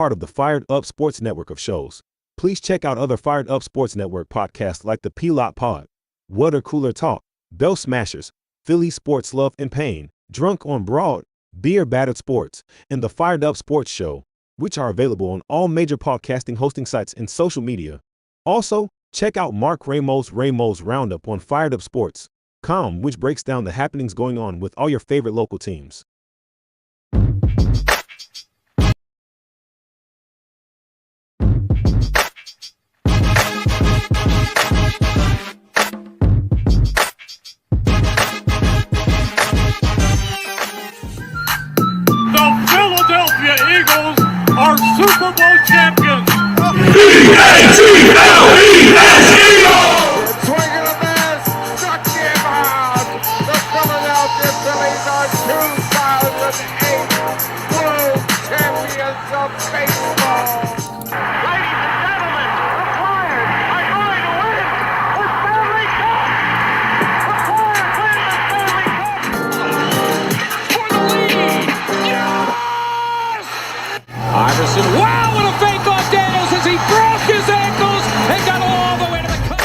part of the Fired Up Sports Network of shows. Please check out other Fired Up Sports Network podcasts like the P-Lot Pod, Water Cooler Talk, Bell Smashers, Philly Sports Love and Pain, Drunk on Broad, Beer Battered Sports, and the Fired Up Sports Show, which are available on all major podcasting hosting sites and social media. Also, check out Mark Ramos' Roundup on firedupsports.com, which breaks down the happenings going on with all your favorite local teams. Eagles are Super Bowl champions. Eagles! Swing of the miss, struck him out. The Philadelphia Phillies are 2008 World Champions of Baseball. Ladies and gentlemen, the Flyers are going to win the Stanley Cup. The Flyers win the Stanley Cup for the lead. Yes! Iverson, wow, what a fake off Daniels as he broke his ankles and got all the way to the cup.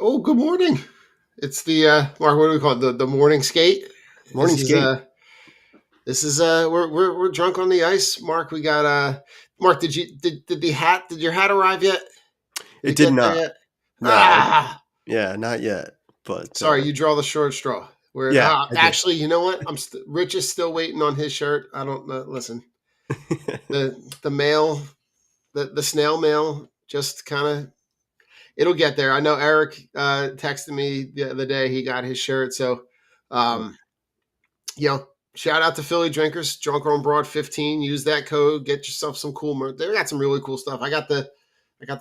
Oh, good morning. It's the Mark, what do we call it? The morning skate. Morning skate. This is we're drunk on the ice. Mark, we got Mark, did your hat arrive yet? It did not. No. Yeah, not yet. But sorry, you draw the short straw. Actually, you know what? Rich is still waiting on his shirt. I don't know. Listen, the mail, the snail mail, just kind of, it'll get there. I know Eric texted me the other day. He got his shirt. So, shout out to Philly drinkers. Drunk on Broad 15. Use that code. Get yourself some cool merch. They got some really cool stuff. I got the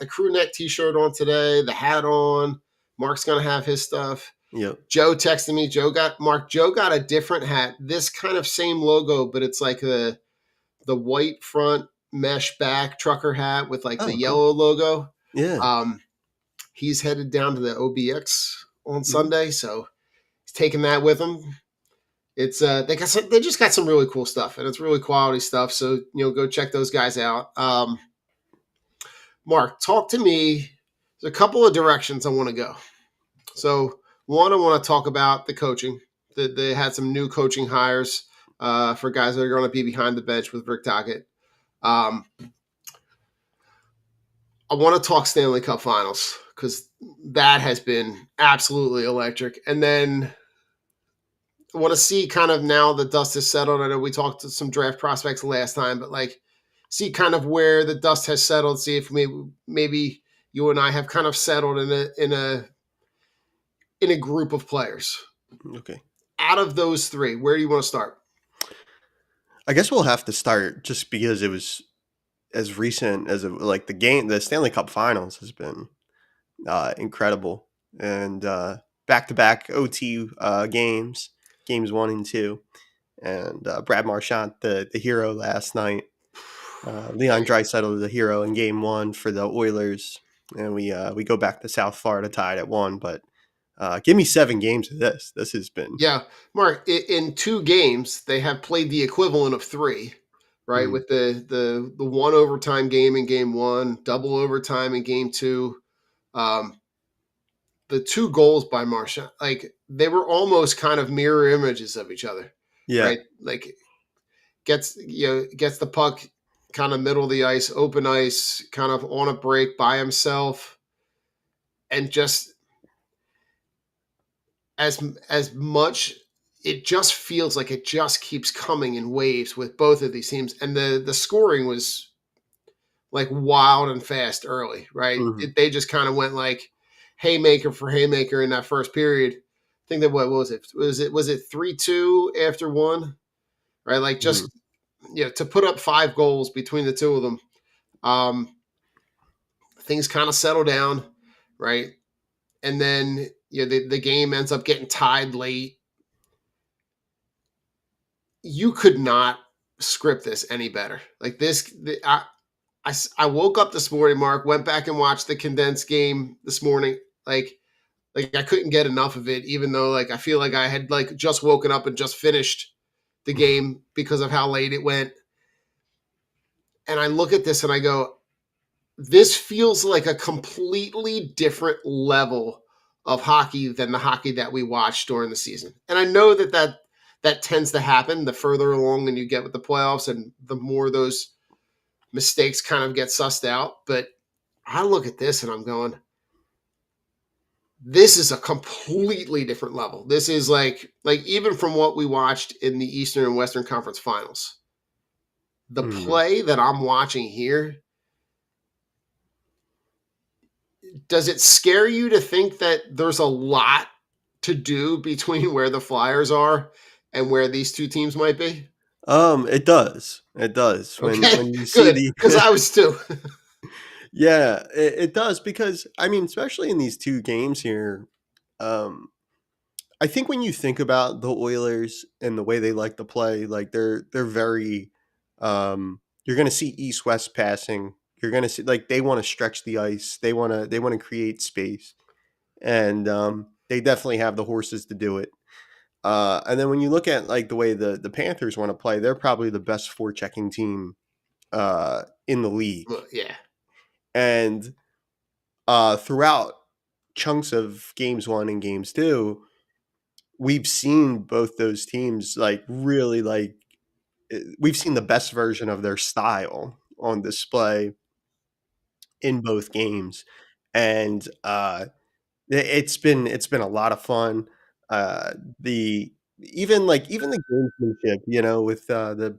crew neck T-shirt on today. The hat on. Mark's gonna have his stuff. Yep. Joe texted me. Joe got a different hat. This kind of same logo, but it's like the white front mesh back trucker hat with like the yellow logo. Yeah. He's headed down to the OBX on Sunday, so he's taking that with him. It's they just got some really cool stuff, and it's really quality stuff. So go check those guys out. Mark, talk to me. There's a couple of directions I want to go. So one, I want to talk about the coaching. They had some new coaching hires for guys that are going to be behind the bench with Rick Tocchet. I want to talk Stanley Cup Finals because that has been absolutely electric. And then I want to see kind of now the dust has settled. I know we talked to some draft prospects last time, but see kind of where the dust has settled. See if maybe you and I have kind of settled in a group of players. Okay. Out of those three, where do you want to start? I guess we'll have to start just because it was as recent as the Stanley Cup Finals has been incredible, and back-to-back OT games 1 and 2, and Brad Marchand the hero last night. Leon Draisaitl the hero in Game 1 for the Oilers, and we go back to South Florida tied at 1. But give me 7 games of this. This has been Mark. In 2 games, they have played the equivalent of 3, right? Mm-hmm. With the 1 overtime game in Game 1, double overtime in Game 2. The 2 goals by Marchand, they were almost kind of mirror images of each other. Yeah, right? Gets the puck kind of middle of the ice, open ice, kind of on a break by himself, and just as much, it just feels like it just keeps coming in waves with both of these teams. And the scoring was wild and fast early, right? Mm-hmm. They just kind of went haymaker for haymaker in that first period. I think that what was it? Was it 3-2 after 1? Right? Just to put up 5 goals between the two of them. Things kind of settle down, right? And then the game ends up getting tied late. You could not script this any better. I woke up this morning, Mark, went back and watched the condensed game this morning. Like I couldn't get enough of it, even though like I feel like I had like just woken up and just finished the game because of how late it went. And I look at this and I go, this feels like a completely different level of hockey than the hockey that we watched during the season. And I know that tends to happen the further along and you get with the playoffs and the more those mistakes kind of get sussed out. But I look at this and I'm going, this is a completely different level. This is like even from what we watched in the Eastern and Western Conference Finals. The play that I'm watching here, does it scare you to think that there's a lot to do between where the Flyers are and where these two teams might be? It does. It does. Okay, When you see good, the because I was too. yeah, it does because I mean, especially in these two games here, um, I think when you think about the Oilers and the way they like to play, like they're very you're going to see east west passing. You're going to see like they want to stretch the ice. They want to create space. And they definitely have the horses to do it. And then when you look at like the way the Panthers want to play, they're probably the best forechecking team in the league. Well, yeah, And throughout chunks of games 1 and games 2, we've seen both those teams like really like we've seen the best version of their style on display in both games. And it's been a lot of fun. The even the gamesmanship, with the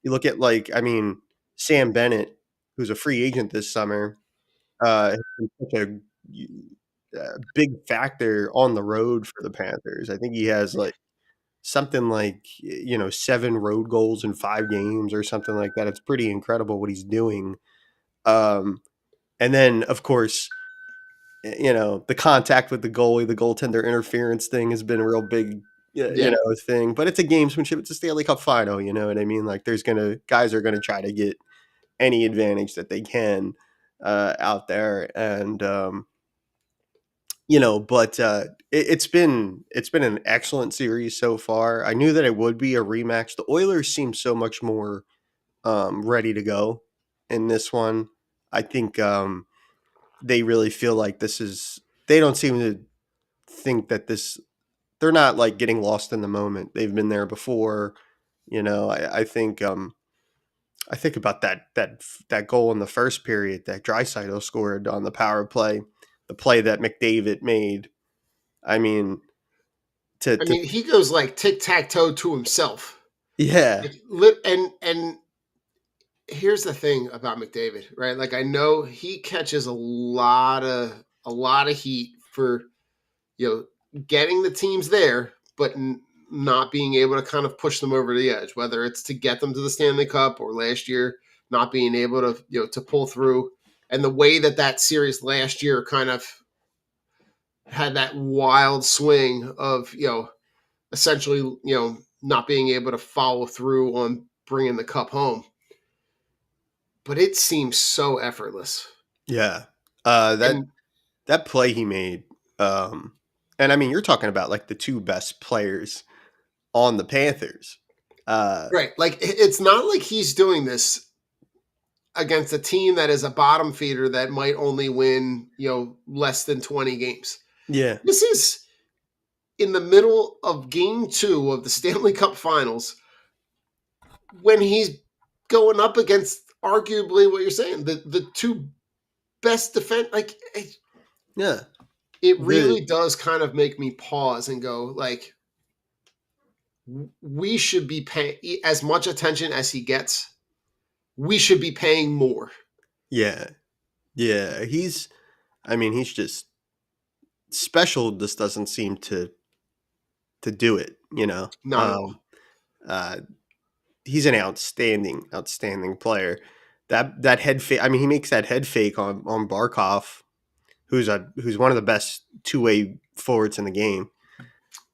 you look at like I mean Sam Bennett, who's a free agent this summer, has been such a big factor on the road for the Panthers. I think he has like something like 7 road goals in 5 games or something like that. It's pretty incredible what he's doing. Um, and then of course the contact with the goalie, the goaltender interference thing has been a real big, yeah. thing. But it's a gamesmanship. It's a Stanley Cup final. You know what I mean? Like, guys are gonna try to get any advantage that they can out there, and But it's been an excellent series so far. I knew that it would be a rematch. The Oilers seem so much more ready to go in this one. I think they really feel like this is. They don't seem to think that they're not like getting lost in the moment. They've been there before. I think about that goal in the first period that Draisaitl scored on the power play, the play that McDavid made. I mean, I mean, he goes like tic tac toe to himself. yeah, And here's the thing about McDavid, right? Like I know he catches a lot of heat for getting the teams there, but not being able to kind of push them over the edge, whether it's to get them to the Stanley Cup or last year not being able to to pull through. And the way that series last year kind of had that wild swing of essentially not being able to follow through on bringing the cup home, but it seems so effortless. yeah. That And that play he made, and I mean, you're talking about like the 2 best players on the Panthers. right, like it's not like he's doing this against a team that is a bottom feeder that might only win less than 20 games. Yeah, This is in the middle of game 2 of the Stanley Cup Finals when he's going up against arguably what you're saying, the 2 best defense. Like yeah. it The really does kind of make me pause and go like, we should be paying as much attention as he gets. We should be paying more. yeah, yeah. I mean, he's just special. Just doesn't seem to do it. Not at all. Uh, he's an outstanding player. That head fake. I mean, he makes that head fake on Barkov, who's one of the best 2-way forwards in the game,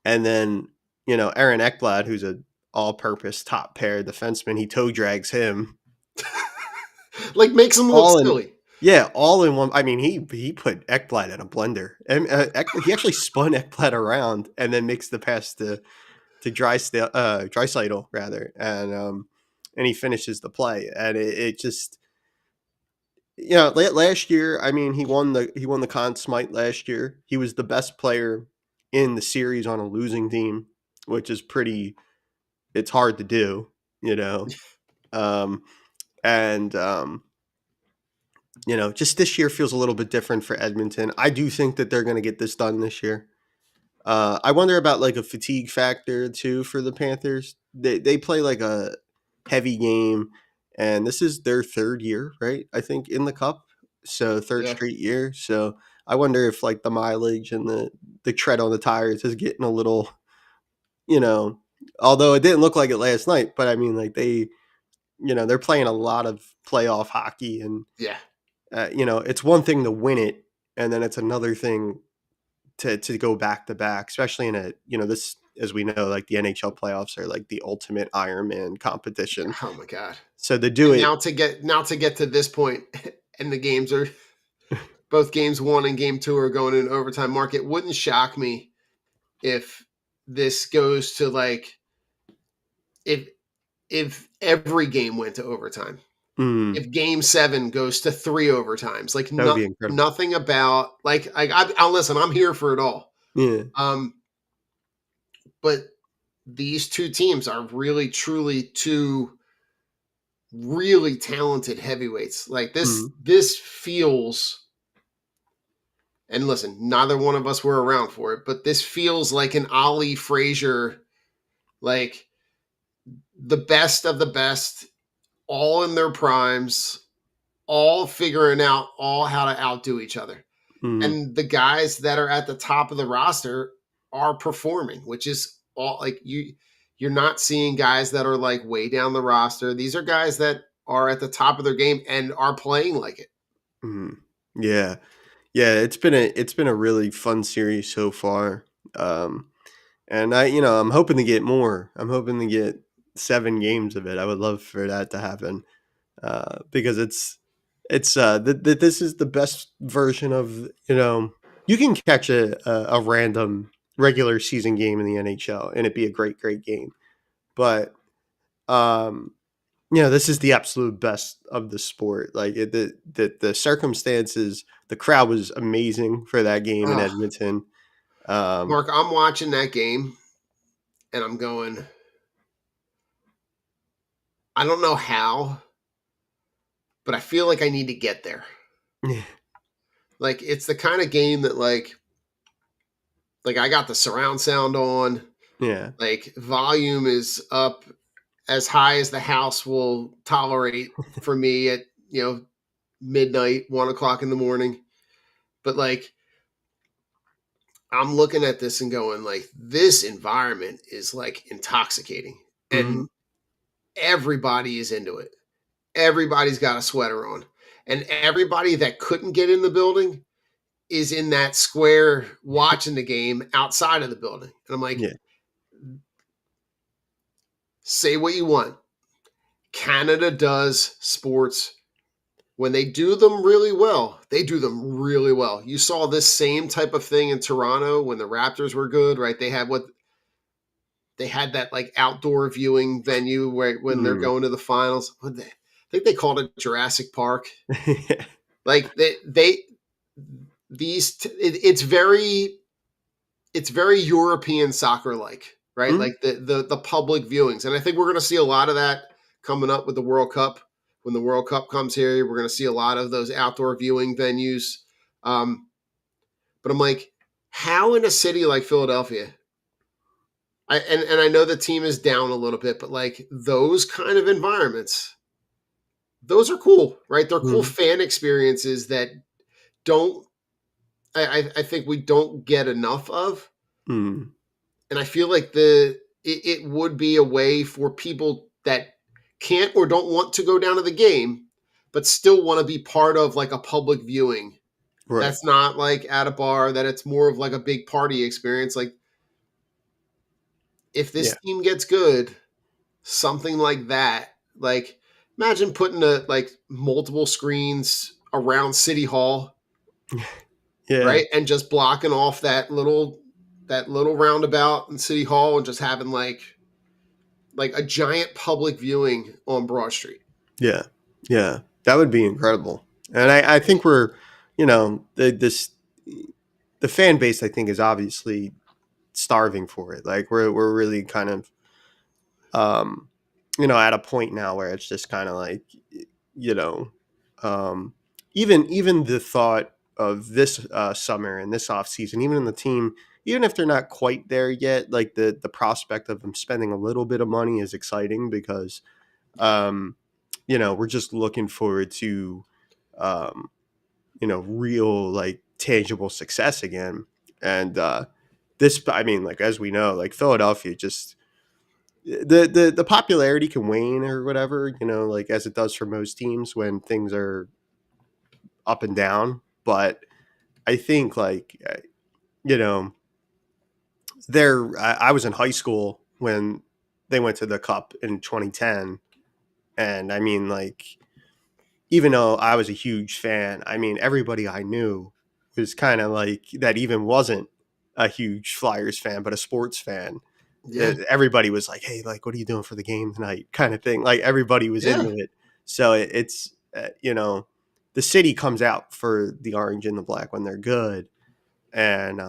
and then Aaron Ekblad, who's a all-purpose top pair defenseman. He toe drags him Like makes him look all in. silly. Yeah, all in one. I mean, he put Ekblad in a blender, and he actually spun Ekblad around and then makes the pass to Draisaitl rather, and he finishes the play, and it just last year. I mean, he won the Conn Smythe last year. He was the best player in the series on a losing team, which is pretty. It's hard to do, you know, um, and just this year feels a little bit different for Edmonton. I do think that they're going to get this done this year. I wonder about like a fatigue factor too for the Panthers. They play like a heavy game, and this is their third year, right? I think in the Cup, so third Yeah. straight year. So I wonder if like the mileage and the tread on the tires is getting a little, you know. Although it didn't look like it last night, but I mean, like they're playing a lot of playoff hockey, and Yeah. it's one thing to win it, and then it's another thing to go back to back, especially in this, as we know, like the NHL playoffs are like the ultimate Ironman competition. Oh my god. So to do And it, now to get to this point, and the games are both games 1 and game 2 are going in overtime. Mark, it wouldn't shock me if this goes to like if every game went to overtime. If game 7 goes to 3 overtimes, like that would be incredible. nothing about like I'll listen. I'm here for it all. Yeah. Um, but these two teams are really truly two really talented heavyweights. Like this, Mm. this feels. And listen, neither one of us were around for it, but this feels like an Ollie Frazier, like the best of the best, all in their primes, all figuring out all how to outdo each other. Mm. And the guys that are at the top of the roster are performing, which is all like you're not seeing guys that are like way down the roster. These are guys that are at the top of their game and are playing like it. Mm. Yeah. Yeah, it's been a really fun series so far. And I'm hoping to get more. I'm hoping to get 7 games of it. I would love for that to happen. Because this is the best version of you can catch a random regular season game in the NHL and it be a great game, but this is the absolute best of the sport. Like the circumstances, the crowd was amazing for that game in Ugh. Edmonton. Um, Mark, I'm watching that game and I'm going, I don't know how, but I feel like I need to get there. yeah, Like it's the kind of game that like I got the surround sound on, yeah, like volume is up as high as the house will tolerate for me at, midnight, 1 o'clock in the morning. But like I'm looking at this and going like this environment is like intoxicating mhm, and everybody is into it. Everybody's got a sweater on. And everybody that couldn't get in the building is in that square watching the game outside of the building. And I'm like, yeah, say what you want. Canada does sports when they do them really well. They do them really well. You saw this same type of thing in Toronto when the Raptors were good, right? They had that like outdoor viewing venue where when they're mm, going to the finals. I think they called it Jurassic Park. yeah, Like it's very European soccer like, right? mm, Like the public viewings. And I think we're going to see a lot of that coming up with the World Cup. When the World Cup comes here, we're going to see a lot of those outdoor viewing venues. But I'm like, how in a city like Philadelphia, and I know the team is down a little bit, but like those kind of environments, those are cool, right? They're cool mm, fan experiences that don't I think we don't get enough of. mm, And I feel like it would be a way for people that can't or don't want to go down to the game, but still want to be part of like a public viewing. right, That's not like at a bar, that it's more of like a big party experience. Like if yeah, this team gets good, something like that, like imagine putting like multiple screens around City Hall, Yeah. right, and just blocking off that little roundabout in City Hall and just having like a giant public viewing on Broad Street. Yeah. Yeah. That would be incredible. And I think we're, the fan base, I think, is obviously starving for it. Like we're really kind of, at a point now where it's just kind of like, you know, um, even the thought of this summer and this off season, even in the team, even if they're not quite there yet, like the prospect of them spending a little bit of money is exciting because, um, we're just looking forward to, um, real like tangible success again. And I mean, like as we know, like Philadelphia just the popularity can wane or whatever, like as it does for most teams when things are up and down. But I think like you know, I was in high school when they went to the Cup in 2010, and I mean like even though I was a huge fan, I mean everybody I knew was kind of like that even wasn't a huge Flyers fan, but a sports fan. Yeah, Everybody was like, "Hey, like, what are you doing for the game tonight?" kind of thing. Like everybody was yeah. into it. So it's the city comes out for the orange and the black when they're good, and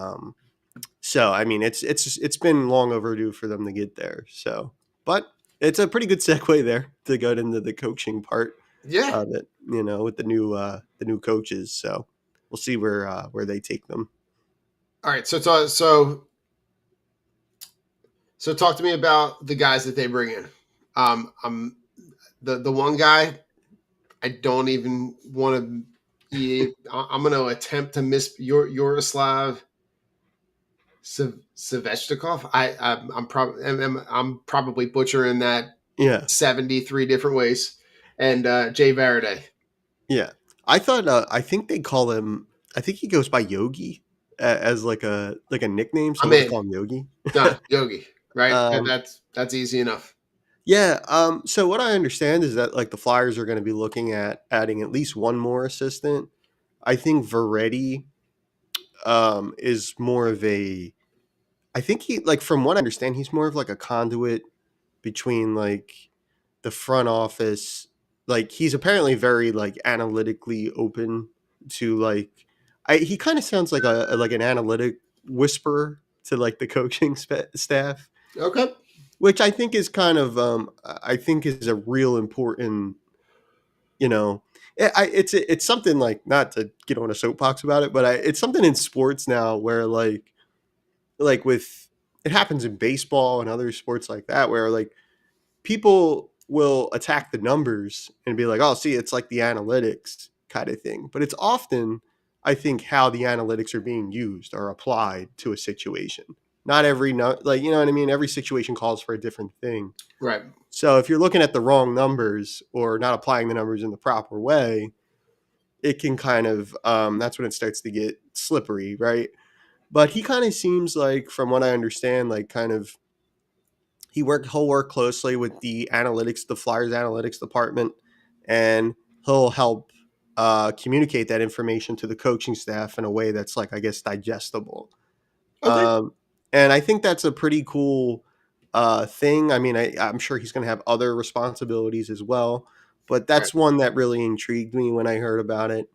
so I mean it's been long overdue for them to get there. So, but it's a pretty good segue there to go into the coaching part Yeah. of it. With the new coaches. So we'll see where they take them. All right. So talk to me about the guys that they bring in. I'm the one guy I don't even want to. I'm going to attempt to miss Yoroslav Svechnikov. I'm probably butchering that Yeah. 73 different ways. And Jay Varady. Yeah, I think they call him. I think he goes by Yogi as like a nickname. So I'm we'll just in. call him Yogi. Done. Yogi. Right. um, That's easy enough. yeah. So what I understand is that like the Flyers are going to be looking at adding at least one more assistant. I think Veretti is more of a. I think he like from what I understand, he's more of like a conduit between like the front office. Like he's apparently very like analytically open to like he kind of sounds like like an analytic whisperer to like the coaching staff, Okay. which I think is kind of I think is a real important, you know it's something like, not to get on a soapbox about it, but it's something in sports now where like with it happens in baseball and other sports like that where like people will attack the numbers and be like, "Oh, see, it's like the analytics kind of thing." But it's often, I think, how the analytics are being used or applied to a situation. Not every like, you know what I mean. Every situation calls for a different thing. Right. So if you're looking at the wrong numbers or not applying the numbers in the proper way, it can kind of that's when it starts to get slippery, right? But he kind of seems like, from what I understand, like kind of he'll work closely with the Flyers analytics department, and he'll help communicate that information to the coaching staff in a way that's like, I guess, digestible. Okay. Um, and I think that's a pretty cool thing. I mean, I'm sure he's going to have other responsibilities as well, but Right. that's one that really intrigued me when I heard about it.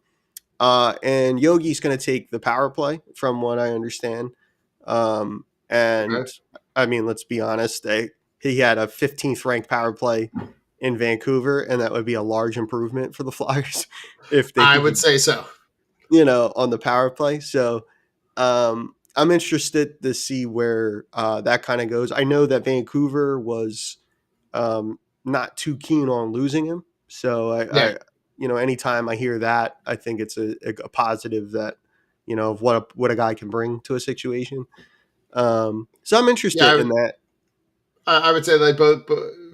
And Yogi's going to take the power play, from what I understand. And Okay. I mean, let's be honest, he had a 15th ranked power play in Vancouver, and that would be a large improvement for the Flyers if they I could would be, say so. on the power play. So I'm interested to see where that kind of goes. I know that Vancouver was not too keen on losing him. So Yeah. anytime I hear that, I think it's a positive that, of what a guy can bring to a situation. So I'm Yeah. interested in that. I would say like both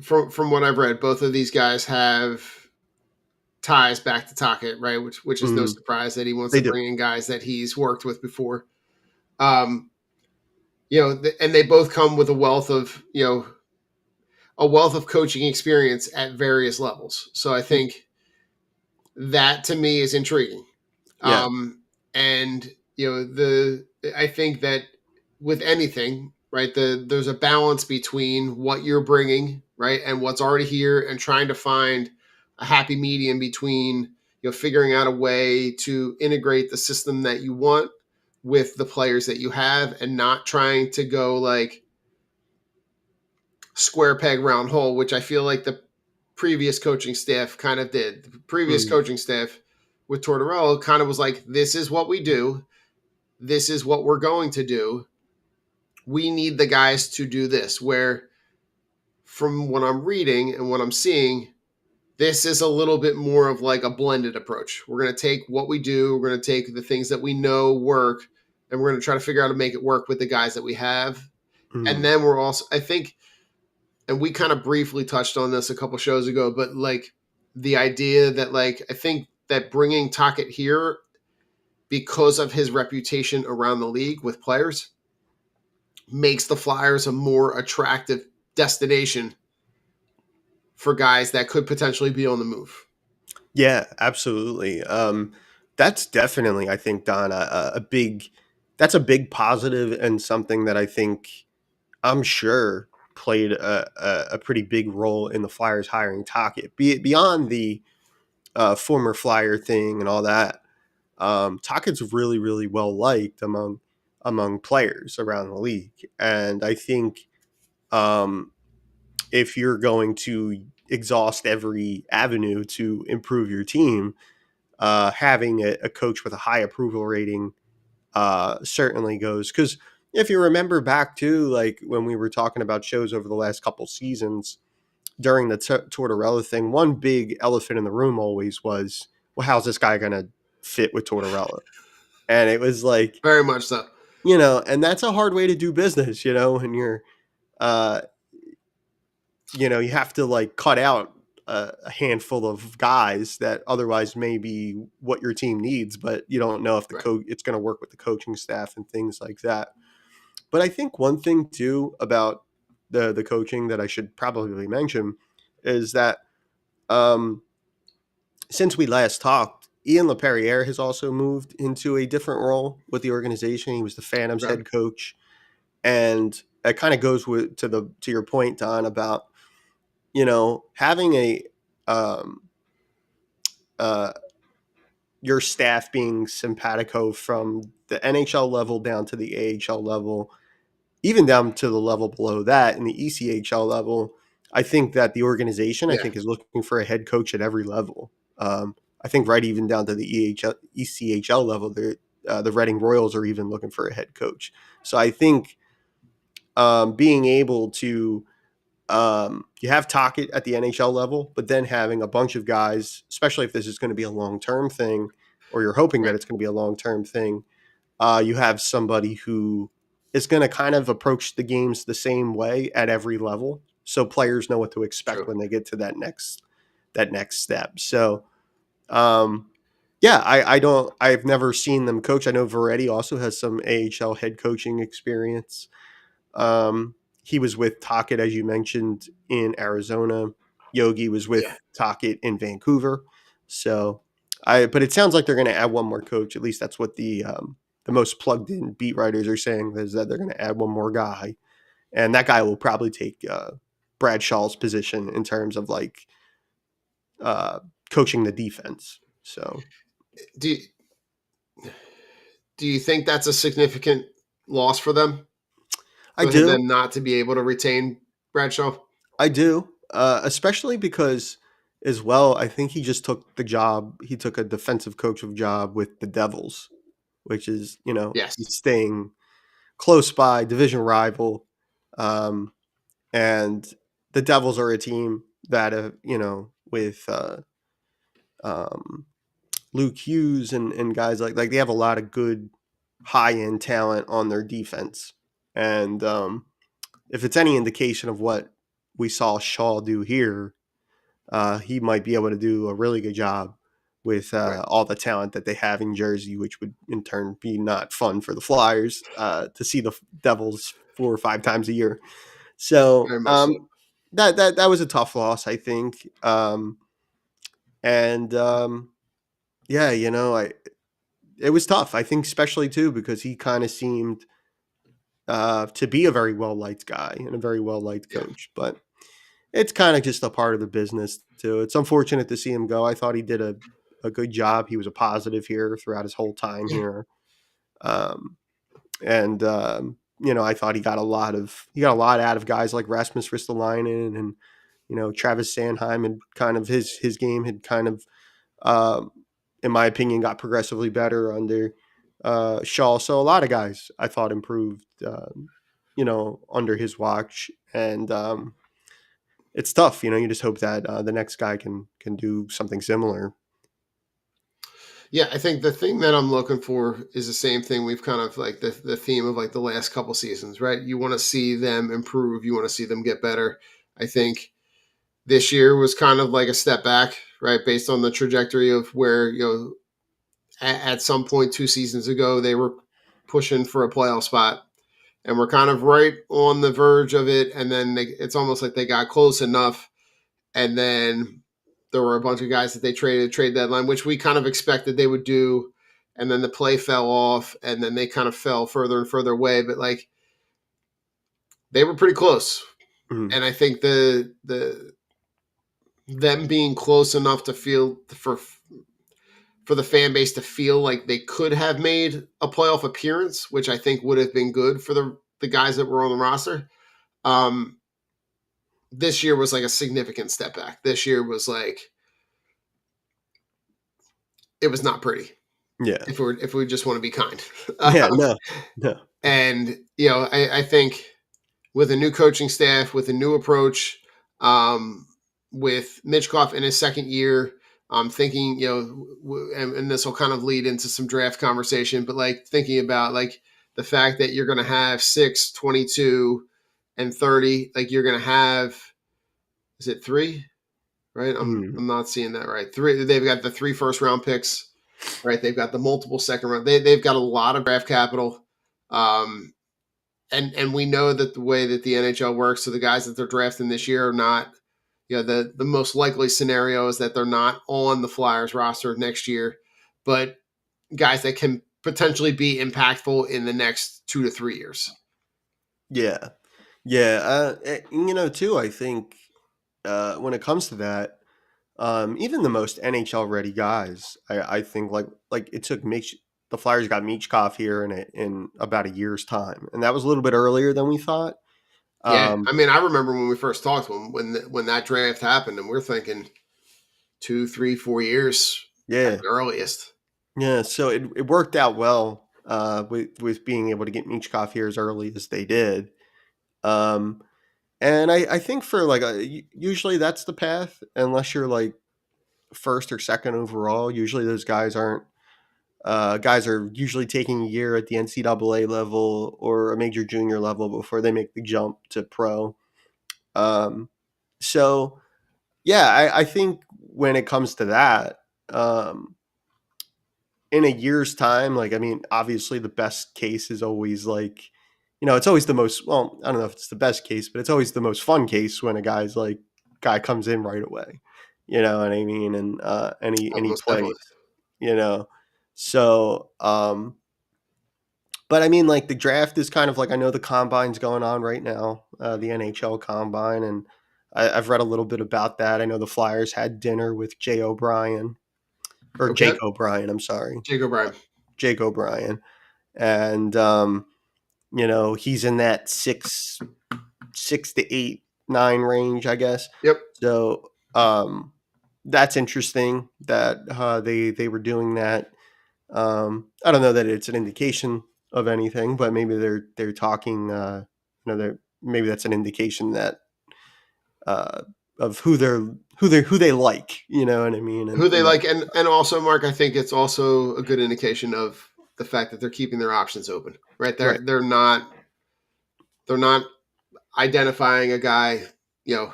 from what I've read, both of these guys have ties back to Talkin, right? Which is no Mhm. surprise that he wants They to do. bring in guys that he's worked with before. Um, and they both come with a wealth of coaching experience at various levels. So I think that to me is intriguing. Yeah. And I think that with anything, right, there's a balance between what you're bringing, right, and what's already here, and trying to find a happy medium between figuring out a way to integrate the system that you want with the players that you have, and not trying to go like square peg round hole, which I feel like the previous coaching staff kind of did. The previous Mm, coaching staff with Tortorella kind of was like, this is what we do. This is what we're going to do. We need the guys to do this. Where from what I'm reading and what I'm seeing, this is a little bit more of like a blended approach. We're going to take what we do, we're going to take the things that we know work, and we're going to try to figure out how to make it work with the guys that we have. And mm. then we're also, I think, and we kind of briefly touched on this a couple shows ago, but like the idea that like I think that bringing Talkin here because of his reputation around the league with players makes the Flyers a more attractive destination for guys that could potentially be on the move. Yeah, absolutely. That's definitely, I think, Don, a big, that's a big positive, and something that I think, I'm sure, played a pretty big role in the Flyers hiring Tocchet. Beyond the former Flyer thing and all that, Tockett's really, really well liked among players around the league, and I think, um, if you're going to exhaust every avenue to improve your team, having a coach with a high approval rating certainly goes. Because if you remember back to like when we were talking about shows over the last couple seasons during the Tortorella thing, one big elephant in the room always was, well, how's this guy going to fit with Tortorella? And it was like, Very much so. and that's a hard way to do business, when you're, uh, you have to like cut out a handful of guys that otherwise may be what your team needs, but you don't know if the Right. coach it's going to work with the coaching staff and things like that. But I think one thing too about the coaching that I should probably mention is that, um, since we last talked, Ian LaPerriere has also moved into a different role with the organization. He was the Phantoms Okay. head coach, and it kind of goes to your point, Don, about having a um, uh, your staff being simpatico from the NHL level down to the AHL level, even down to the level below that in the ECHL level. I think that the organization, I Yeah. think, is looking for a head coach at every level. I think right even down to the ECHL level, the Reading Royals are even looking for a head coach. So I think, being able to, you have Tocchet at the NHL level, but then having a bunch of guys, especially if this is going to be a long-term thing, or you're hoping that Right. it's going to be a long-term thing, you have somebody who is going to kind of approach the games the same way at every level, so players know what to expect True. when they get to that next step. So, um, yeah, I've never seen them coach. I know Veretti also has some AHL head coaching experience. Um, he was with Tocchet, as you mentioned, in Arizona. Yogi was Yeah. with Tocchet in Vancouver. So, but it sounds like they're going to add one more coach. At least that's what the most plugged in beat writers are saying, is that they're going to add one more guy, and that guy will probably take Brad Shaw's position in terms of like uh, coaching the defense. So, Do you, do you think that's a significant loss for them? I For do. them not to be able to retain Bradshaw? I do, especially because, as well, I think he just took the job. He took a defensive coach of job with the Devils, which is, Yes. he's staying close by, division rival, um, and the Devils are a team that, with um, Luke Hughes and guys like they have a lot of good high end talent on their defense, and if it's any indication of what we saw Shaw do here, he might be able to do a really good job with Right. all the talent that they have in Jersey, which would in turn be not fun for the Flyers to see the Devils 4 or 5 times a year. So, Very much so. that was a tough loss, I think, and Yeah, it was tough. I think especially too because he kind of seemed to be a very well liked guy and a very well liked Yeah. coach, but it's kind of just a part of the business too. It's unfortunate to see him go. I thought he did a good job. He was a positive here throughout his whole time Yeah. here. Um, and I thought he got a lot out of guys like Rasmus Ristolainen and Travis Sanheim, and kind of his game had kind of um, in my opinion got progressively better under Shaw. So a lot of guys I thought improved under his watch, and it's tough. You just hope that the next guy can do something similar. Yeah, I think the thing that I'm looking for is the same thing we've kind of like the theme of like the last couple seasons, right? You want to see them improve, you want to see them get better. I think this year was kind of like a step back, right? Based on the trajectory of where, at some point 2 seasons ago, they were pushing for a playoff spot and we're kind of right on the verge of it. And then it's almost like they got close enough. And then there were a bunch of guys that they traded trade deadline, which we kind of expected they would do. And then the play fell off, and then they kind of fell further and further away. But like they were pretty close, Mhm. and I think the them being close enough to feel for the fan base to feel like they could have made a playoff appearance, which I think would have been good for the guys that were on the roster. Um, this year was like a significant step back. This year was like it was not pretty. Yeah. If we just want to be kind. Yeah. No. No. And I think with a new coaching staff, with a new approach, with Mitchkoff in his second year, I'm thinking, and this will kind of lead into some draft conversation, but like thinking about like the fact that you're going to have 6, 22, and 30, like you're going to have, is it 3? Right? Mhm. I'm not seeing that right. 3. They've got the 3 first round picks, right? They've got the multiple second round. They've got a lot of draft capital. Um, and we know that the way that the NHL works, so the guys that they're drafting this year are not, the most likely scenario is that they're not on the Flyers roster next year, but guys that can potentially be impactful in the next 2 to 3 years. Yeah. Yeah. Too, I think when it comes to that, even the most NHL ready guys, I think like it took the Flyers got Michkov here in about a year's time, and that was a little bit earlier than we thought. Yeah, Um, I mean, I remember when we first talked to them when that draft happened, and we're thinking 2, 3, 4 years at yeah, the earliest. yeah. So it worked out well with being able to get Michkov here as early as they did. Um, and I think for usually that's the path, unless you're like first or second overall. Usually those guys are usually taking a year at the NCAA level or a major junior level before they make the jump to pro. Um, so yeah, I think when it comes to that, um, in a year's time, like I mean, obviously the best case is always like, it's always the most. Well, I don't know if it's the best case, but it's always the most fun case when a guy comes in right away. You know what I mean? And he Almost definitely. plays. You know, so but I mean, like the draft is kind of like I know the combine's going on right now, the NHL combine, and I've read a little bit about that. I know the Flyers had dinner with Jay O'Brien or Okay, Jake O'Brien. I'm sorry, Jake O'Brien. Jake O'Brien, and he's in that 6 to 8, 9 range, I guess. Yep. So that's interesting that they were doing that. I don't know that it's an indication of anything, but maybe they're talking. Maybe that's an indication that uh, of who they like. You know what I mean? Who they And that, like, and also, Mark, I think it's also a good indication of the fact that they're keeping their options open, right? right. They're not identifying a guy, you know,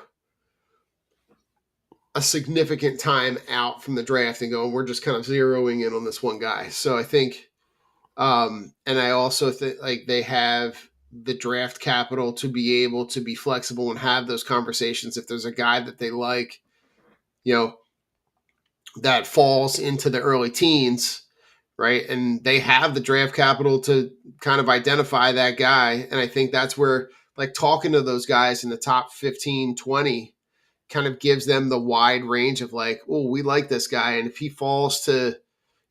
a significant time out from the draft and going, we're just kind of zeroing in on this one guy. So I think, and I also think like they have the draft capital to be able to be flexible and have those conversations if there's a guy that they like, you know, that falls into the early teens, right? And they have the draft capital to kind of identify that guy. And I think that's where, like, talking to those guys in the top 15, 20 kind of gives them the wide range of like, oh, we like this guy. And if he falls to,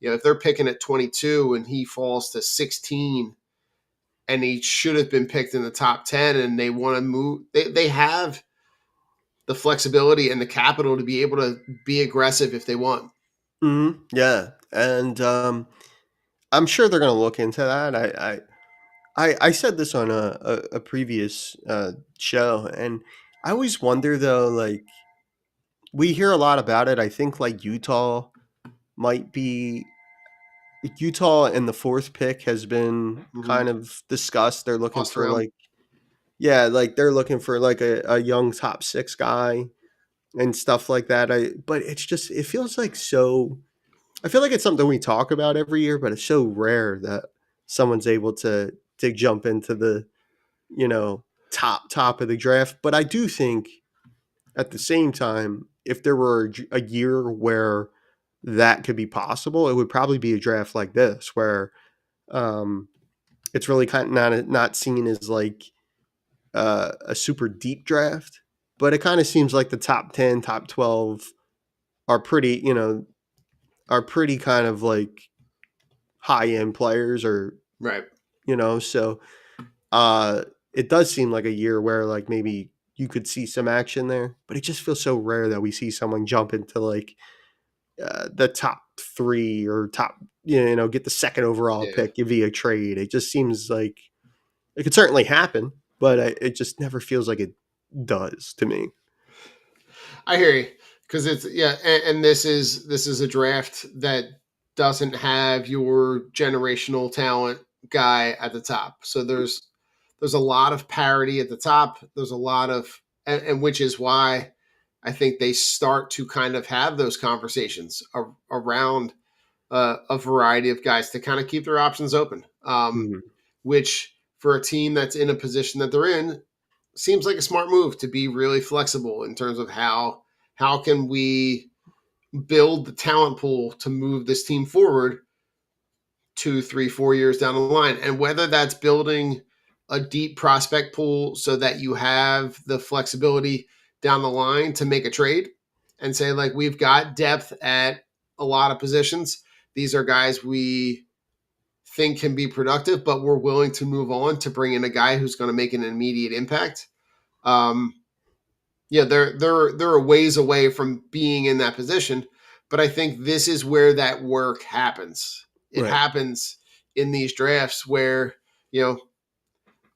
if they're picking at 22 and he falls to 16 and he should have been picked in the top 10 and they want to move, they have the flexibility and the capital to be able to be aggressive if they want. Yeah, and I'm sure they're going to look into that. I said this on a previous show, and I always wonder though, like we hear a lot about it. I think like might be Utah in the fourth pick has been Mm-hmm. kind of discussed. They're looking Tossed for around. like yeah, like they're looking for like a young top six guy and stuff like that. But it's just it feels like so. I feel like it's something we talk about every year, but it's so rare that someone's able to jump into the you know top of the draft. But I do think at the same time, if there were a year where that could be possible, it would probably be a draft like this, where um, it's really kind of not seen as like a super deep draft, but it kind of seems like the top 10, top 12 are pretty, are pretty kind of like high end players or, Right. so uh, it does seem like a year where like maybe you could see some action there, but it just feels so rare that we see someone jump into like the top three or top, get the second overall Yeah. pick via trade. It just seems like it could certainly happen, but it just never feels like it does to me. I hear you because it's and this is a draft that doesn't have your generational talent guy at the top. So there's a lot of parity at the top. There's a lot of and which is why I think they start to kind of have those conversations around a variety of guys to kind of keep their options open. Mhm. Which for a team that's in a position that they're in seems like a smart move to be really flexible in terms of how can we build the talent pool to move this team forward 2, 3, 4 years down the line, and whether that's building a deep prospect pool so that you have the flexibility down the line to make a trade and say like we've got depth at a lot of positions. These are guys we think can be productive, but we're willing to move on to bring in a guy who's going to make an immediate impact. Um, they're a ways away from being in that position, but I think this is where that work happens. It Right. happens in these drafts where you know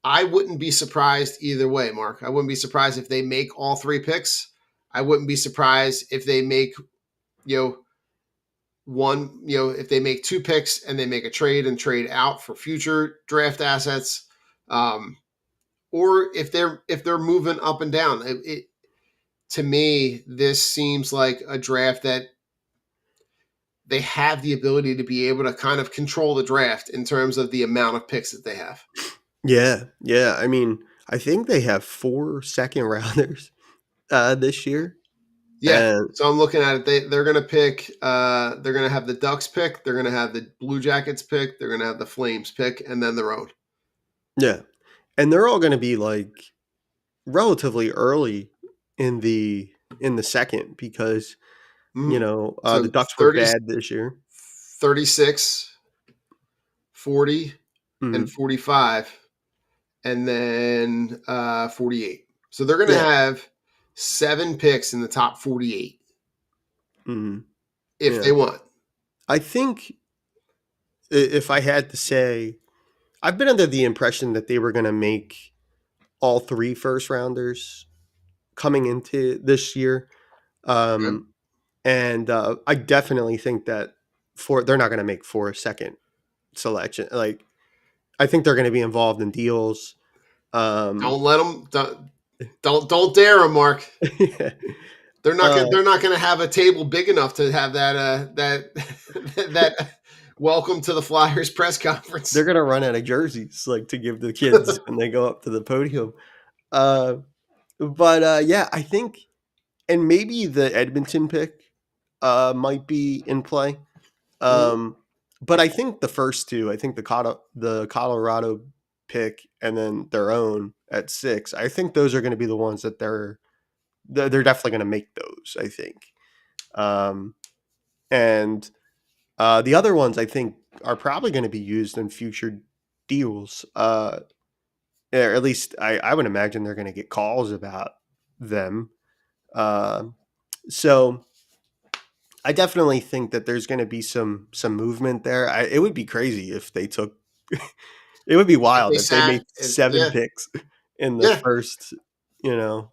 I wouldn't be surprised either way, Mark. I wouldn't be surprised if they make all three picks. I wouldn't be surprised if they make you know if they make two picks and they make a trade and trade out for future draft assets, or if they're moving up and down. To me, this seems like a draft that they have the ability to be able to kind of control the draft in terms of the amount of picks that they have. Yeah, yeah. I mean, I think they have 4 second rounders this year, Yeah. and So I'm looking at it. They're going to pick. They're going to have the Ducks pick. They're going to have the Blue Jackets pick. They're going to have the Flames pick, and then their own. yeah, and they're all going to be like relatively early in the second because Mhm. the So Ducks were 30, bad this year. 36, 40, and Mhm. 45, and then 48. So they're going to Yeah. have 7 picks in the top 48 Mhm. if Yeah. they want. I think if I had to say, I've been under the impression that they were going to make all 3 first rounders coming into this year. Okay. Um, and I definitely think that they're not going to make 4 second selection. Like, I think they're going to be involved in deals. Um, Don't let them. Don't dare them, Mark. yeah. They're not. uh, They're not going to have a table big enough to have that. That that welcome to the Flyers press conference. they're going to run out of jerseys like to give the kids when they go up to the podium. Uh, but yeah, I think, and maybe the Edmonton pick might be in play. Mhm. But I think the first two, I think the Colorado pick and then their own at 6, I think those are going to be the ones that they're definitely going to make those, I think. And the other ones I think are probably going to be used in future deals. Or at least I would imagine they're going to get calls about them. Uh, so I definitely think that there's going to be some movement there. It would be crazy if they took. It would be If they wild if they sat, made 7 yeah, picks in the yeah. first. You know,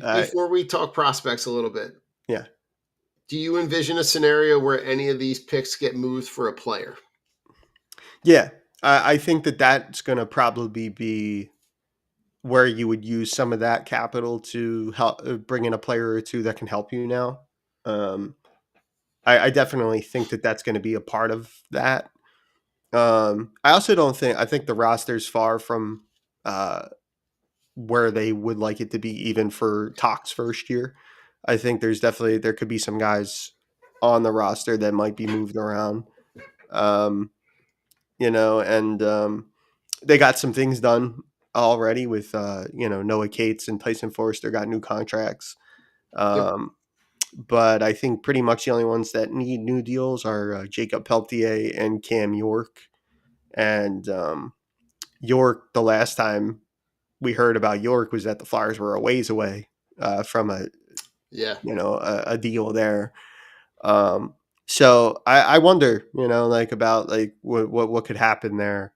uh, Before we talk prospects a little bit, yeah, do you envision a scenario where any of these picks get moved for a player? yeah. I think that that's going to probably be where you would use some of that capital to help bring in a player or two that can help you now. Um, I definitely think that that's going to be a part of that. I also don't think I think the roster's far from uh, where they would like it to be, even for Talk's first year. I think there could be some guys on the roster that might be moved around. Um, and they got some things done already with Noah Cates and Tyson Forrester got new contracts. Yep. Um, but I think pretty much the only ones that need new deals are Jacob Peltier and Cam York. And York, the last time we heard about York was that the Flyers were a ways away from Yeah. a deal there. Um, so I wonder, like about like what could happen there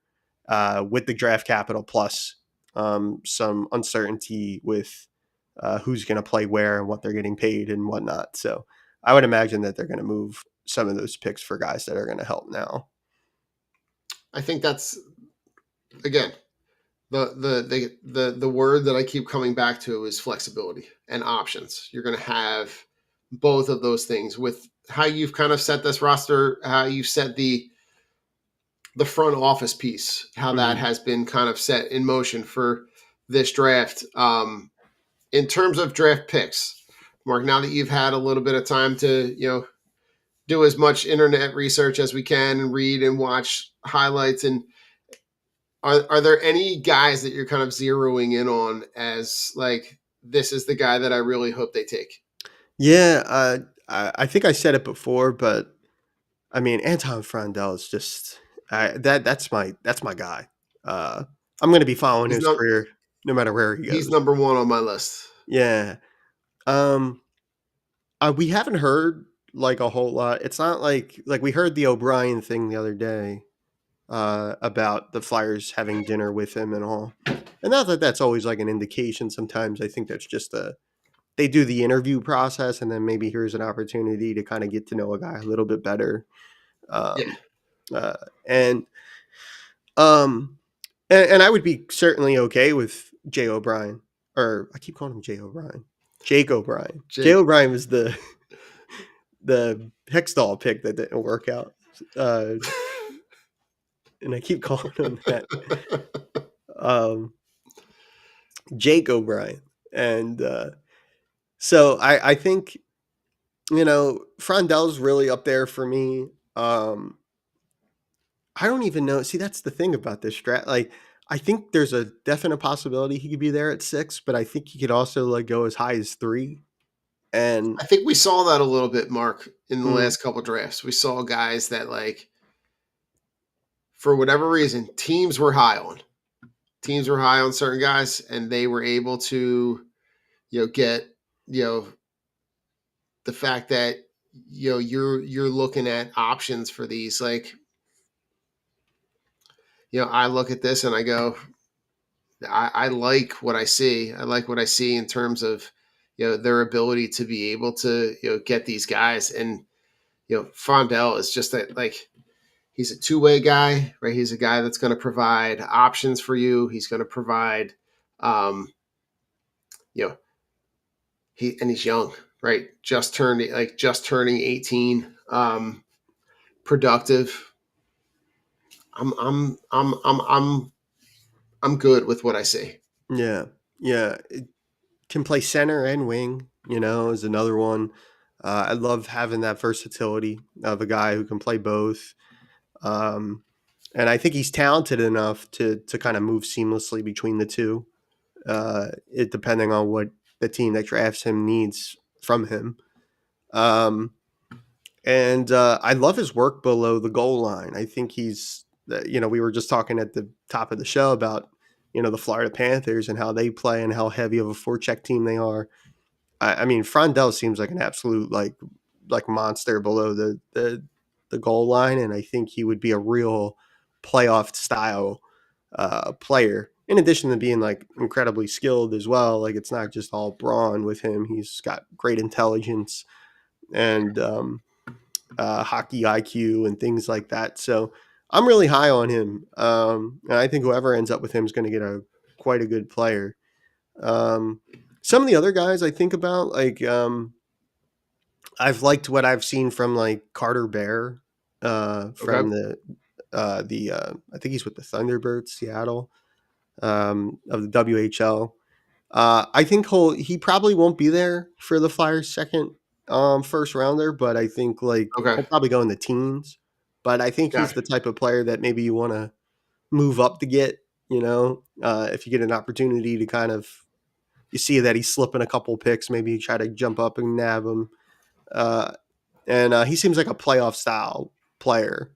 with the draft capital plus some uncertainty with who's going to play where and what they're getting paid and whatnot. So I would imagine that they're going to move some of those picks for guys that are going to help now. I think that's, again, the word that I keep coming back to is flexibility and options. You're going to have both of those things with how you've kind of set this roster, how you set the front office piece, how that Mhm. has been kind of set in motion for this draft. In terms of draft picks, Mark, now that you've had a little bit of time to, do as much internet research as we can and read and watch highlights, and are there any guys that you're kind of zeroing in on as like, this is the guy that I really hope they take? Yeah, I think I said it before, but I mean Anton Frandel is just that's my guy. Uh, I'm going to be following He's his not career no matter where he he's goes. number one on my list. Yeah. Um, we haven't heard like a whole lot. It's not like we heard the O'Brien thing the other day about the Flyers having dinner with him and all. And not that that's always like an indication. Sometimes I think that's just they do the interview process and then maybe here's an opportunity to kind of get to know a guy a little bit better. Yeah. Um, uh, and um, and I would be certainly okay with Jay O'Brien, or I keep calling him Jay O'Brien. Jake O'Brien. Jay Jake. O'Brien was the Hextall pick that didn't work out. Uh, and I keep calling him that. Um, Jake O'Brien. And so I think, Frondel's really up there for me. I don't even know. See, that's the thing about this draft. Like, I think there's a definite possibility he could be there at 6, but I think he could also like go as high as 3. And I think we saw that a little bit, Mark, in the mm, last couple drafts. We saw guys that, like, for whatever reason, teams were high on certain guys, and they were able to, get, you know, the fact that, you're looking at options for these. Like, I look at this and I go, I like what I see. I like what I see in terms of, their ability to be able to, get these guys. And, Fondell is just that, like, he's a two-way guy, right? He's a guy that's going to provide options for you. He's going to provide, um, you know, he's young, right? Just turning 18, productive. I'm good with what I see. yeah, yeah, it can play center and wing, is another one. I love having that versatility of a guy who can play both. Um, and I think he's talented enough to kind of move seamlessly between the two, it depending on what the team that drafts him needs from him. Um, and I love his work below the goal line. I think we were just talking at the top of the show about, the Florida Panthers and how they play and how heavy of a forecheck team they are. I mean, Frondell seems like an absolute like monster below the goal line, and I think he would be a real playoff style player. In addition to being like incredibly skilled as well, like it's not just all brawn with him. He's got great intelligence and hockey IQ and things like that. So I'm really high on him, and I think whoever ends up with him is going to get quite a good player. Um, some of the other guys I think about, like I've liked what I've seen from like Carter Bear, Okay. from I think he's with the Thunderbirds, Seattle, of the WHL. I think he probably won't be there for the Flyers' second first rounder, but I think like Okay. he'll probably go in the teens. But I think he's Gotcha. the type of player that maybe you want to move up to get. If you get an opportunity to kind of you see that he's slipping a couple picks, maybe you try to jump up and nab him. And he seems like a playoff style player.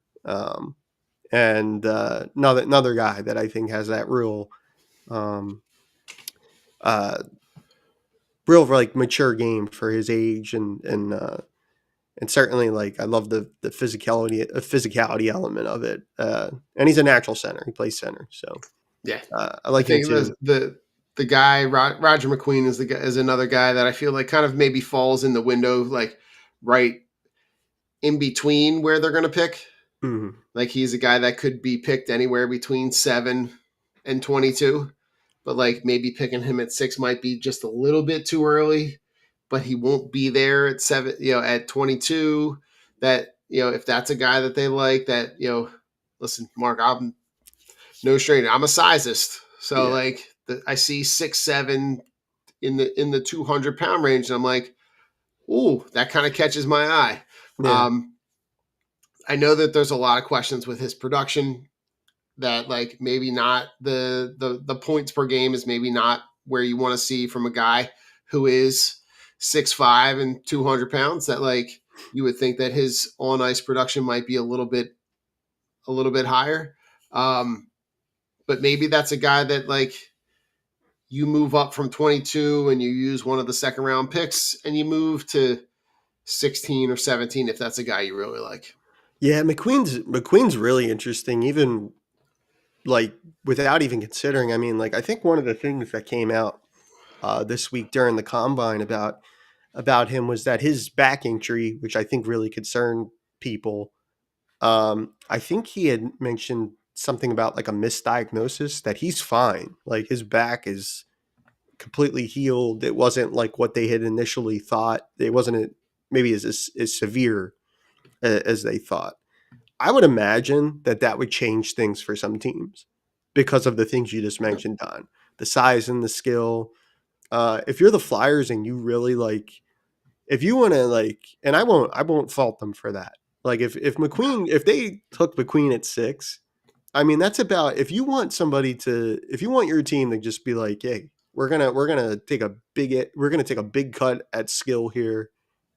And another guy that I think has that um, uh, real like mature game for his age, and certainly like I love the physicality element of it. And he's a natural center. He plays center, so Yeah. I I like him think too. the guy Roger McQueen is another guy that I feel like kind of maybe falls in the window, like right in between where they're going to pick. Mhm. Like he's a guy that could be picked anywhere between 7 and 22, but like maybe picking him at 6 might be just a little bit too early. But he won't be there at 7, at 22. That if that's a guy that they like, that listen, Mark, I'm no stranger. I'm a sizist, so Yeah, like I see 6'7" in the 200-pound range, and I'm like, ooh, that kind of catches my eye. yeah, I know that there's a lot of questions with his production, that like maybe not the points per game is maybe not where you want to see from a guy who is 6'5" and 200 pounds. That like you would think that his on ice production might be a little bit higher. But maybe that's a guy that like you move up from 22 and you use one of the second round picks and you move to 16 or 17 if that's a guy you really like. yeah. McQueen's really interesting, even like without even considering. I mean, like I think one of the things that came out this week during the combine about him was that his back injury, which I think really concerned people. I think he had mentioned something about like a misdiagnosis that he's fine. Like his back is completely healed. It wasn't like what they had initially thought. It wasn't maybe as severe as they thought. I would imagine that would change things for some teams because of the things you just mentioned, Don. The size and the skill. If you're the Flyers and you really like, if you want to like, and I won't fault them for that. Like if they took McQueen at 6, I mean that's about if you want your team to just be like, hey, we're gonna take a big cut at skill here,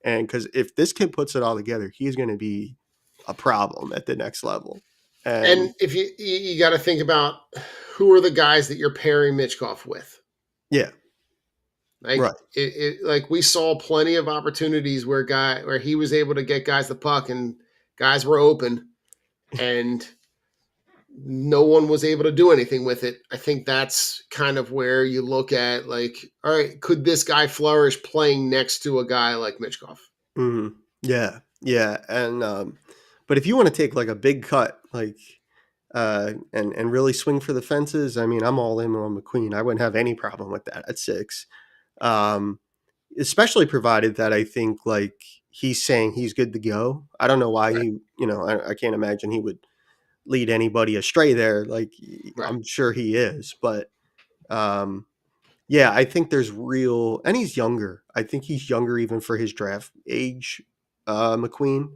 and because if this kid puts it all together, he's gonna be a problem at the next level. And And if you got to think about who are the guys that you're pairing Mitchkov with. yeah, Like right. like we saw plenty of opportunities where he was able to get guys the puck and guys were open and no one was able to do anything with it. I think that's kind of where you look at like, all right, could this guy flourish playing next to a guy like Mitchkov? Mhm. Yeah, yeah, and but if you want to take like a big cut, like and really swing for the fences, I mean, I'm all in on McQueen. I wouldn't have any problem with that at 6, um, especially provided that I think like he's saying he's good to go. I don't know why Right. I can't imagine he would lead anybody astray there. Like Right. I'm sure he is, but um, Yeah, I think there's real, and he's younger. I think he's younger even for his draft age, McQueen.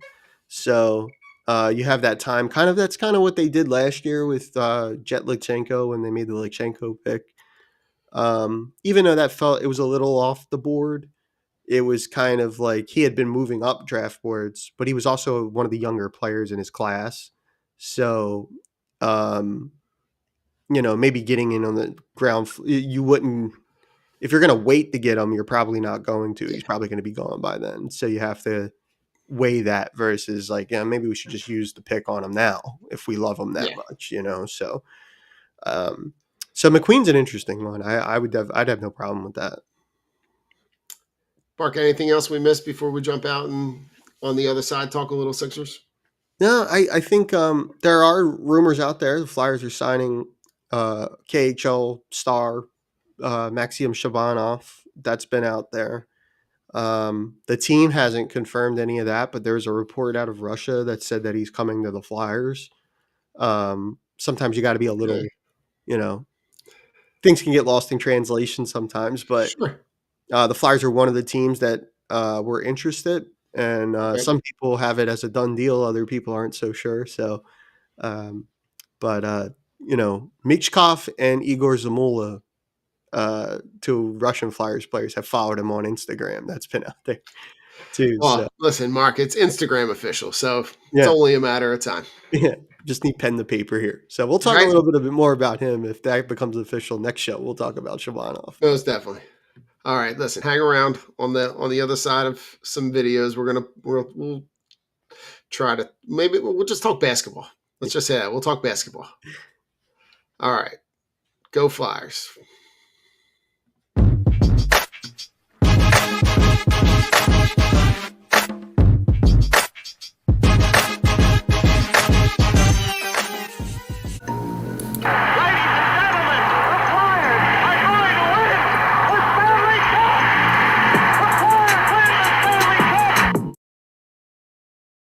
So you have that time. That's kind of what they did last year with Jet Lichenko when they made the Lichenko pick. Even though it was a little off the board, it was kind of like he had been moving up draft boards, but he was also one of the younger players in his class. So, um, maybe getting in on the ground, you wouldn't. If you're going to wait to get him, you're probably not going to. He's probably going to be gone by then. So you have to weigh that versus like, yeah, maybe we should just use the pick on him now if we love him that much, So, so McQueen's an interesting one. I'd have no problem with that. Mark, anything else we missed before we jump out and on the other side talk a little Sixers? No, I think there are rumors out there. The Flyers are signing KHL star Maxim Shabanov. That's been out there. The team hasn't confirmed any of that, but there's a report out of Russia that said that he's coming to the Flyers. Sometimes you got to be a little, things can get lost in translation sometimes, but Sure. the Flyers are one of the teams that were interested, and some people have it as a done deal. Other people aren't so sure. So, but Michkov and Igor Zamula, two Russian Flyers players, have followed him on Instagram. That's been out there too. Well, So. listen, Mark, it's Instagram official, so it's Yeah. only a matter of time. Yeah, just need pen to paper here. So we'll talk a little bit more about him if that becomes official next show. We'll talk about Shabanov. Most definitely. All right, listen, hang around on the other side of some videos. We'll try to we'll just talk basketball. Let's just say that we'll talk basketball. All right, go Flyers.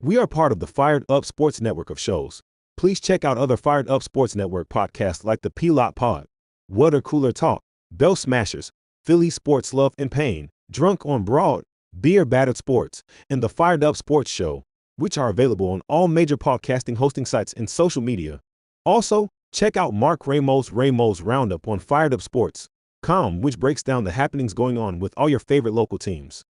We are part of the Fired Up Sports Network of shows. Please check out other Fired Up Sports Network podcasts like the P-Lot Pod, Water Cooler Talk, Bell Smashers, Philly Sports Love and Pain, Drunk on Broad, Beer Battered Sports, and the Fired Up Sports Show, which are available on all major podcasting hosting sites and social media. Also, check out Mark Ramos' Roundup on firedupsports.com, which breaks down the happenings going on with all your favorite local teams.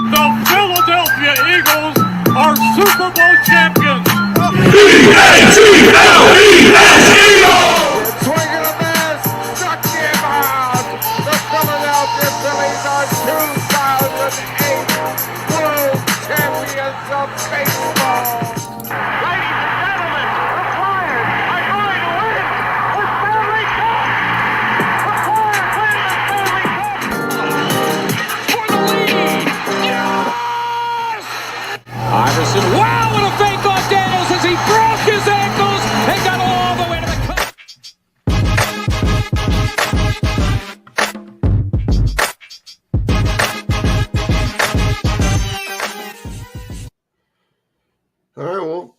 The Philadelphia Eagles are Super Bowl champions. Swing and a miss. Struck him out. The Philadelphia Phillies are 2008 World Champions of Baseball. Ladies and gentlemen, the Flyers are going to win the Stanley Cup. The Flyers win the Stanley Cup for the lead. Yes! Iverson, wow, what a fake off Daniels as he broke his ankles and got all the way to the cup. All right, well,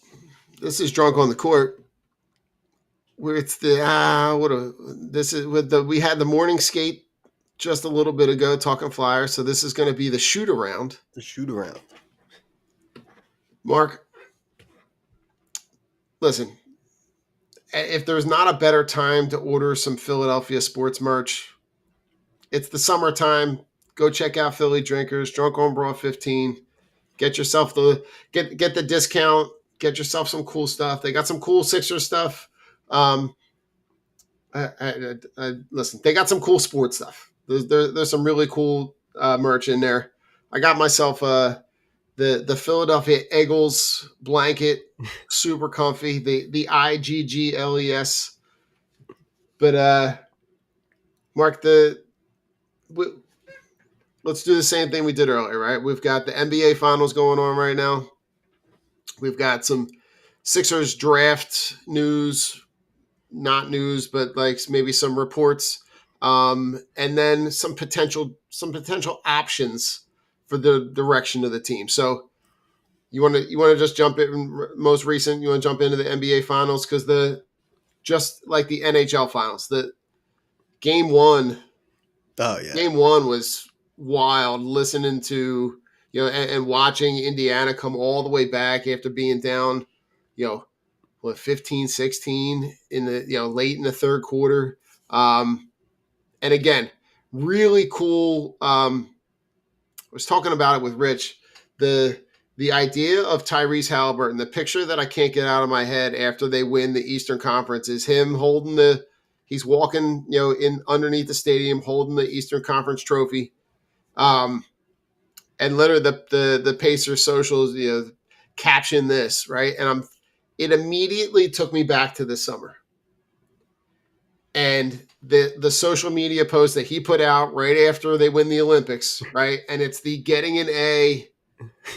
this is Drunk on the Court. Where it's the we had the morning skate just a little bit ago talking Flyers, so this is going to be the shoot around. The shoot around. Mark, listen, if there's not a better time to order some Philadelphia sports merch, it's the summertime. Go check out Philly Drinkers, Drunk on Broad 15. Get yourself get the discount. Get yourself some cool stuff. They got some cool Sixers stuff. Listen, they got some cool sports stuff. There's some really cool merch in there. I got myself the Philadelphia Eagles blanket, super comfy. The IGGLES. But Mark, let's do the same thing we did earlier, right? We've got the NBA Finals going on right now. We've got some Sixers draft news, not news, but like maybe some reports, and then some potential options for the direction of the team. So you want to just jump in most recent. You want to jump into the NBA Finals because just like the NHL Finals, the game one Oh yeah. game one was wild. Listening to and watching Indiana come all the way back after being down, 15-16 in the late in the third quarter. And again, really cool. I was talking about it with Rich. The idea of Tyrese Halliburton, the picture that I can't get out of my head after they win the Eastern Conference is him holding he's walking, in underneath the stadium holding the Eastern Conference trophy. And literally the Pacers socials, caption this, right? And it immediately took me back to this summer. And the social media post that he put out right after they win the Olympics, right? And it's the getting an A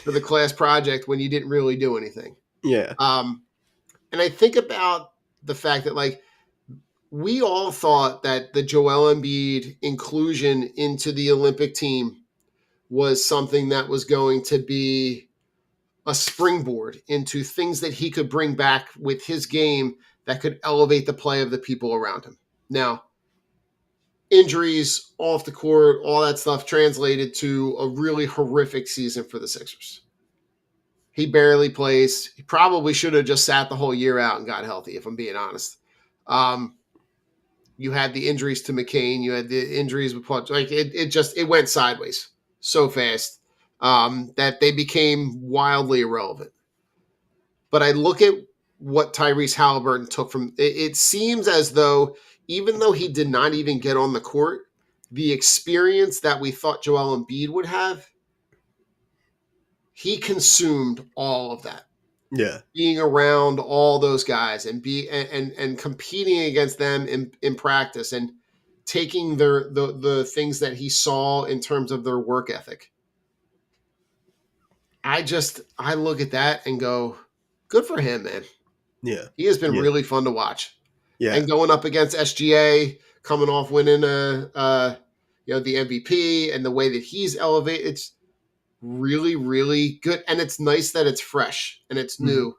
for the class project when you didn't really do anything. Yeah. And I think about the fact that we all thought that the Joel Embiid inclusion into the Olympic team was something that was going to be a springboard into things that he could bring back with his game that could elevate the play of the people around him. Now, injuries off the court, all that stuff translated to a really horrific season for the Sixers. He barely plays. He probably should have just sat the whole year out and got healthy, if I'm being honest. You had the injuries to McCain. You had the injuries with Paul. It went sideways so fast that they became wildly irrelevant. But I look at what Tyrese Halliburton took from it seems as though even though he did not even get on the court, the experience that we thought Joel Embiid would have, he consumed all of that. Yeah. Being around all those guys and competing against them in practice and taking the things that he saw in terms of their work ethic. I look at that and go, good for him, man. Yeah. He has been Yeah. really fun to watch. Yeah. And going up against SGA, coming off winning the MVP, and the way that he's elevated, it's really, really good. And it's nice that it's fresh and it's new,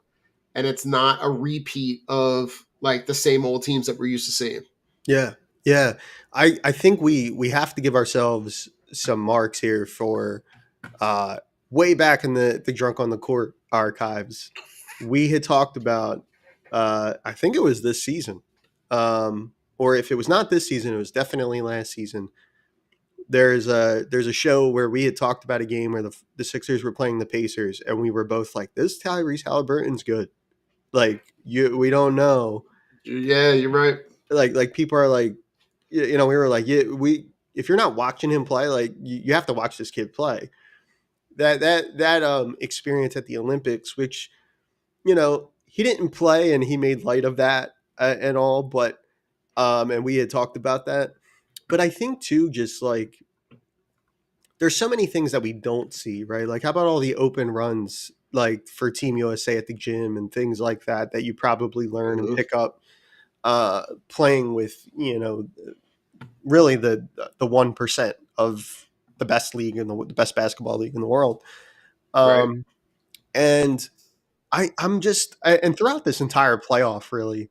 and it's not a repeat of the same old teams that we're used to seeing. Yeah. Yeah. I think we have to give ourselves some marks here for way back in the Drunk on the Court archives. We had talked about I think it was this season. Or if it was not this season, it was definitely last season. There's a show where we had talked about a game where the Sixers were playing the Pacers, and we were both like, "This Tyrese Halliburton's good." We don't know. Yeah, you're right. Like people are like, we were like, yeah, if you're not watching him play, you have to watch this kid play. That experience at the Olympics, which he didn't play and he made light of that and all, but and we had talked about that. But I think too, just there's so many things that we don't see, right? Like, how about all the open runs, for Team USA at the gym and things like that you probably learn and pick up playing with, really the 1% of the best league in the best basketball league in the world. Right. And and throughout this entire playoff, really,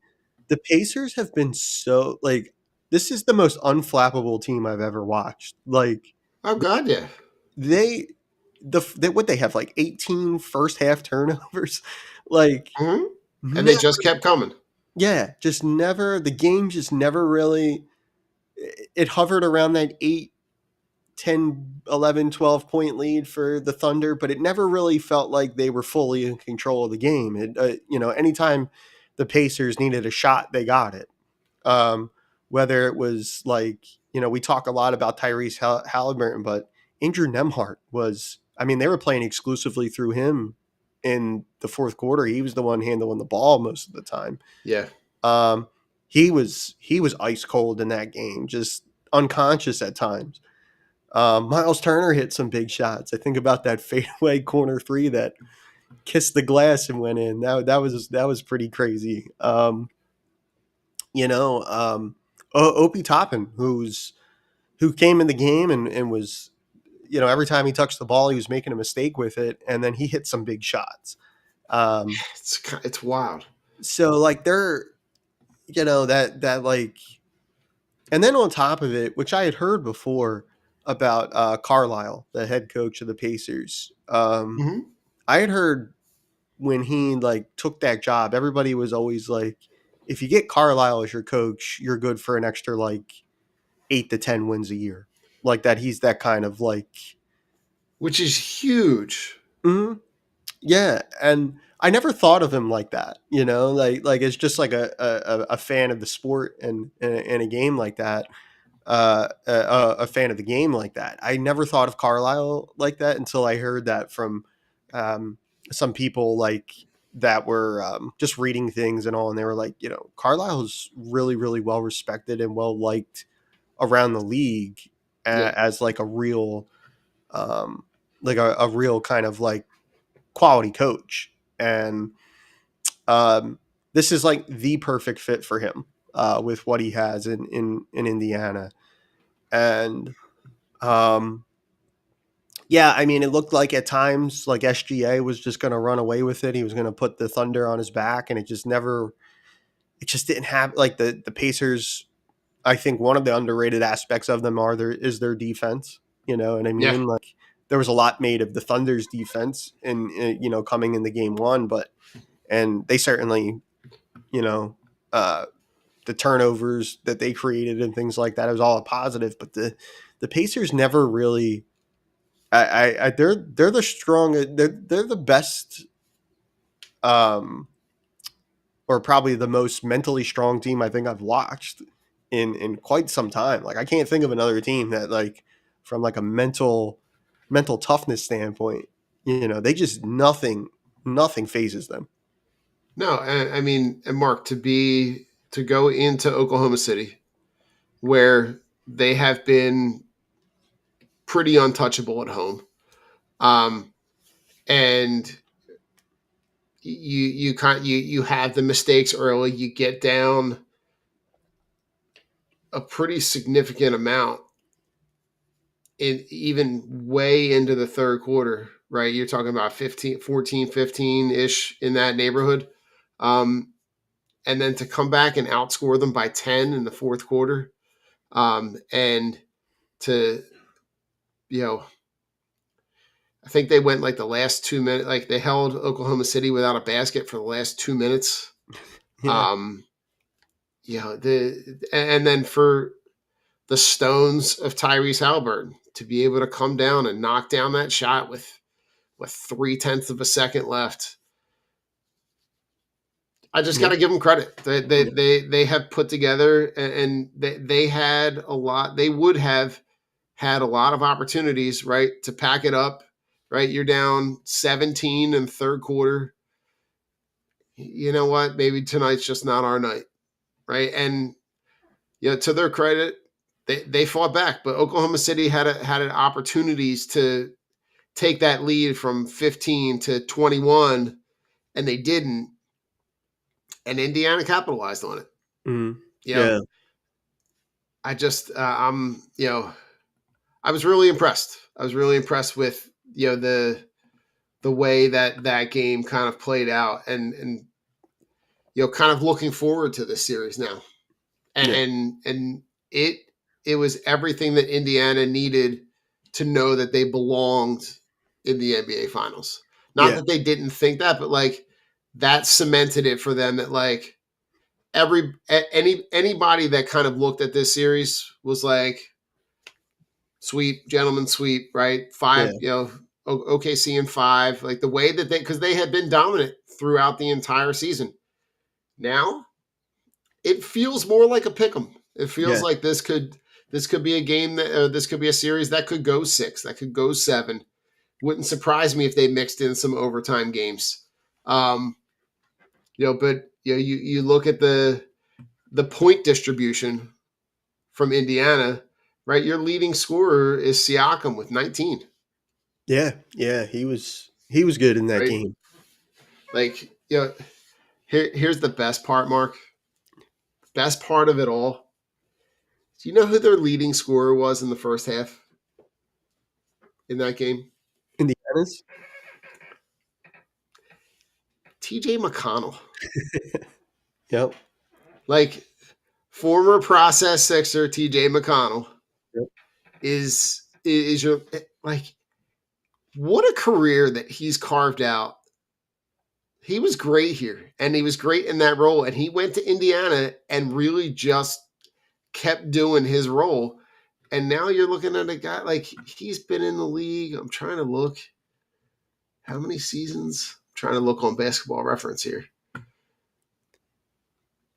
the Pacers have been so this is the most unflappable team I've ever watched. Oh God, yeah. They what they have 18 first half turnovers, Mm-hmm. And they just kept coming. Yeah, just never. The game just never really. It hovered around that 8, 10, 11, 12 point lead for the Thunder, but it never really felt like they were fully in control of the game. Anytime the Pacers needed a shot, they got it. Whether it was we talk a lot about Tyrese Halliburton, but Andrew Nembhard they were playing exclusively through him in the fourth quarter. He was the one handling the ball most of the time. Yeah. He was ice cold in that game, just unconscious at times. Miles Turner hit some big shots. I think about that fadeaway corner three that kissed the glass and went in. That was pretty crazy. Opie Toppin, who came in the game and was, every time he touched the ball, he was making a mistake with it, and then he hit some big shots. It's wild. So like they're, that like, and then on top of it, which I had heard before about Carlisle, the head coach of the Pacers. Mm-hmm. I had heard when he like took that job, everybody was always like, if you get Carlisle as your coach, you're good for an extra like 8 to 10 wins a year. Like that, he's that kind of like, Which is huge. mm-hmm. Yeah, and I never thought of him like that. Like it's just like a fan of the sport and a game like that. A fan of the game like that. I never thought of Carlisle like that until I heard that from um, some people like that were just reading things and all, and they were like, Carlisle's really, really well respected and well liked around the league Yeah. as like a real, like a real kind of like quality coach, and this is like the perfect fit for him with what he has in Indiana. And yeah, I mean, it looked like at times like SGA was just going to run away with it. He was going to put the Thunder on his back, and it just didn't have like the Pacers. I think one of the underrated aspects of them is their defense. You know what I mean? Yeah. Like there was a lot made of the Thunder's defense coming in the game one, and they certainly, the turnovers that they created and things like that, it was all a positive, but the Pacers never really, they're the strong, they're the best, or probably the most mentally strong team I think I've watched in quite some time. Like I can't think of another team that like from like a mental toughness standpoint, they just nothing phases them. No, I mean, and Mark, to go into Oklahoma City, where they have been pretty untouchable at home, and you have the mistakes early, you get down a pretty significant amount in even way into the third quarter, right? You're talking about 15 ish in that neighborhood. And then to come back and outscore them by 10 in the fourth quarter. And to, I think they went like the last 2 minutes, like they held Oklahoma City without a basket for the last 2 minutes. Yeah. And then for the stones of Tyrese Halliburton to be able to come down and knock down that shot with 0.3 of a second left. I just got to give them credit. They have put together, and they had a lot. They would have had a lot of opportunities, right, to pack it up. Right, you're down 17 in the third quarter. You know what? Maybe tonight's just not our night, right? And to their credit, they fought back, but Oklahoma City had opportunities to take that lead from 15 to 21, and they didn't. And Indiana capitalized on it. Mm-hmm. Yeah. I just, I was really impressed. I was really impressed with, the way that game kind of played out, and kind of looking forward to this series now. And it was everything that Indiana needed to know that they belonged in the NBA Finals. Not that they didn't think that, but like that cemented it for them that like anybody that kind of looked at this series was like, sweep, gentlemen, sweep, right? 5, OKC in 5, like the way that because they had been dominant throughout the entire season. Now it feels more like a pick 'em. It feels like this could be a game this could be a series that could go 6, that could go 7. Wouldn't surprise me if they mixed in some overtime games. But you look at the point distribution from Indiana, right? Your leading scorer is Siakam with 19. Yeah, he was good in that game. Like, here's the best part, Mark. Best part of it all. Do you know who their leading scorer was in the first half? in that game? Indiana's? TJ McConnell. Yep. Like, former process Sixer TJ McConnell Yep. is your, like, what a career that he's carved out. He was great here, and he was great in that role, and he went to Indiana and really just kept doing his role. And now you're looking at a guy like, he's been in the league. I'm trying to look how many seasons. I'm trying to look on Basketball Reference here.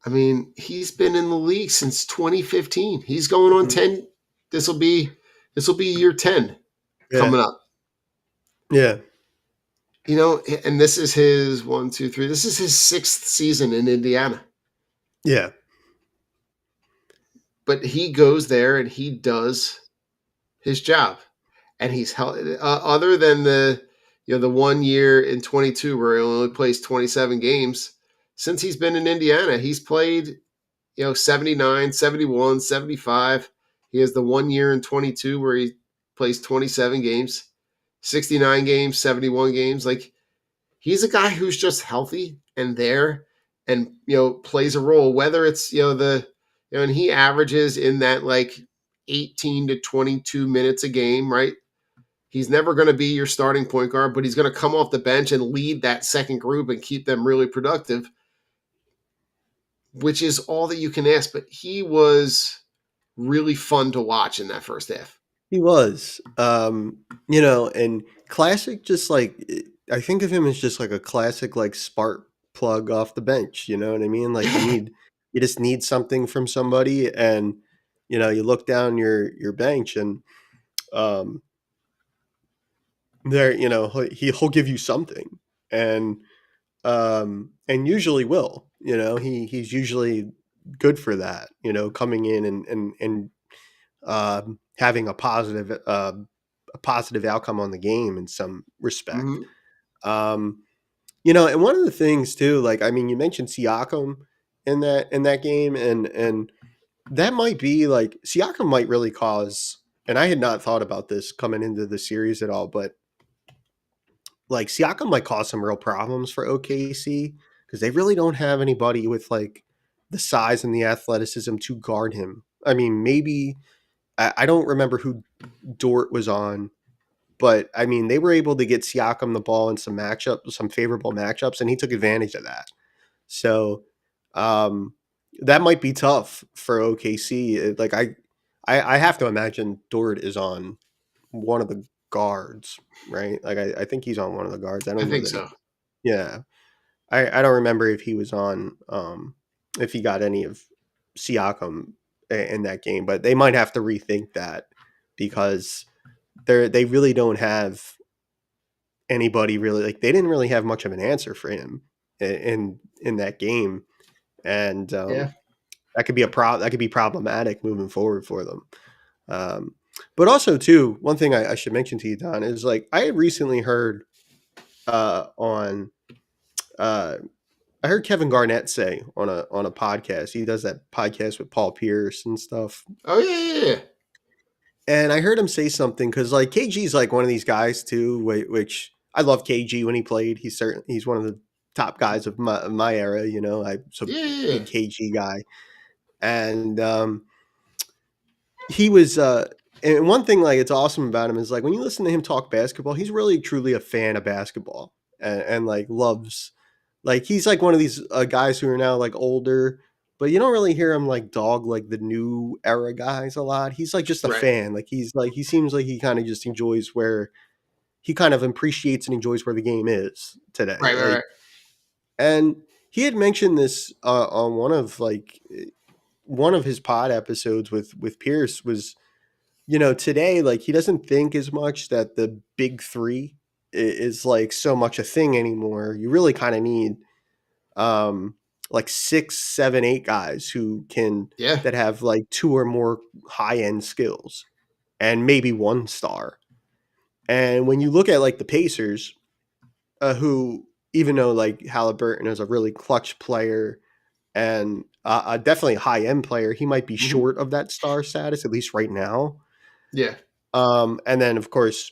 I mean, he's been in the league since 2015. He's going on 10. This will be year 10 coming up. Yeah. You know, and this is his 1, 2, 3. This is his 6th season in Indiana. Yeah. But he goes there and he does his job, and he's held. Other than the 1 year in 22 where he only plays 27 games, since he's been in Indiana, he's played 79, 71, 75. He has the 1 year in 22 where he plays 27 games, 69 games, 71 games. Like, he's a guy who's just healthy and there, and plays a role, whether it's and he averages in that like 18 to 22 minutes a game, right? He's never going to be your starting point guard, but he's going to come off the bench and lead that second group and keep them really productive, which is all that you can ask. But he was really fun to watch in that first half. He was. And classic, just like, I think of him as just like a classic, like, spark plug off the bench. You know what I mean? Like, you just need something from somebody, and you look down your bench, and there, he'll give you something, and usually will. He's usually good for that. Coming in and having a positive outcome on the game in some respect. Um, and one of the things too, like, I mean, you mentioned Siakam in that game, and that might be like, Siakam might really cause. And I had not thought about this coming into the series at all, but like, Siakam might cause some real problems for OKC because they really don't have anybody with like the size and the athleticism to guard him. I mean, maybe I don't remember who Dort was on, but I mean, they were able to get Siakam the ball in some favorable matchups, and he took advantage of that. So that might be tough for OKC. Like, I have to imagine Dort is on one of the guards, right? Like, I think he's on one of the guards. I don't I know think that. so. Yeah. I don't remember if he was on, if he got any of Siakam in that game, but they might have to rethink that because they really don't have anybody really, like, they didn't really have much of an answer for him in that game, and that could be that could be problematic moving forward for them. But also too, one thing I should mention to you, Don, is like, I had recently heard on I heard Kevin Garnett say on a podcast. He does that podcast with Paul Pierce and stuff. Oh yeah. And I heard him say something because, like, KG's like one of these guys too, which I love KG when he played. He's one of the top guys of my era. I'm so big KG guy, and he was. And one thing, like, it's awesome about him is, like, when you listen to him talk basketball, he's really truly a fan of basketball, and like, loves. Like, he's like one of these guys who are now like older, but you don't really hear him like dog like the new era guys a lot. He's like just a fan. Like, he seems like he kind of just enjoys where he kind of appreciates and enjoys where the game is today. Right. And he had mentioned this on one of his pod episodes with Pierce was, today, like, he doesn't think as much that the big three is like so much a thing anymore. You really kind of need like 6, 7, 8 guys who can that have like 2 or more high-end skills and maybe 1 star. And when you look at like the Pacers, who, even though like Halliburton is a really clutch player and definitely a high-end player, he might be short of that star status, at least right now. Yeah. And then, of course,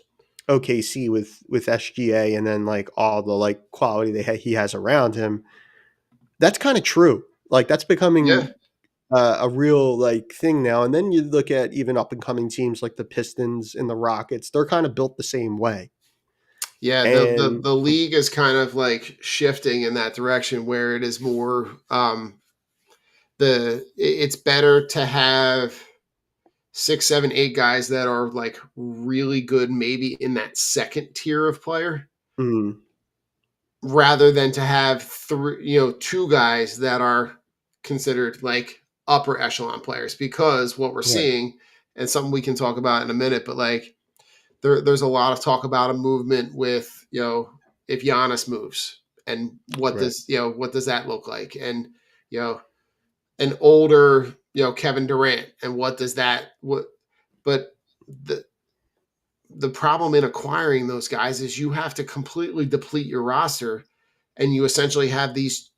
OKC with SGA, and then like all the like quality he has around him. That's kind of true. Like that's Yeah. becoming a real like thing now. And then you look at even up and coming teams like the Pistons and the Rockets. They're kind of built the same way. Yeah, And the league is kind of like shifting in that direction where it is more it's better to have 6, 7, 8 guys that are like really good, maybe in that second tier of player, mm, rather than to have two guys that are considered like upper echelon players. Because what we're right, seeing, and something we can talk about in a minute, but like there's a lot of talk about a movement with if Giannis moves, and right, what does that look like, and you know an older Kevin Durant, and what does that what but the the problem in acquiring those guys is you have to completely deplete your roster, and you essentially have these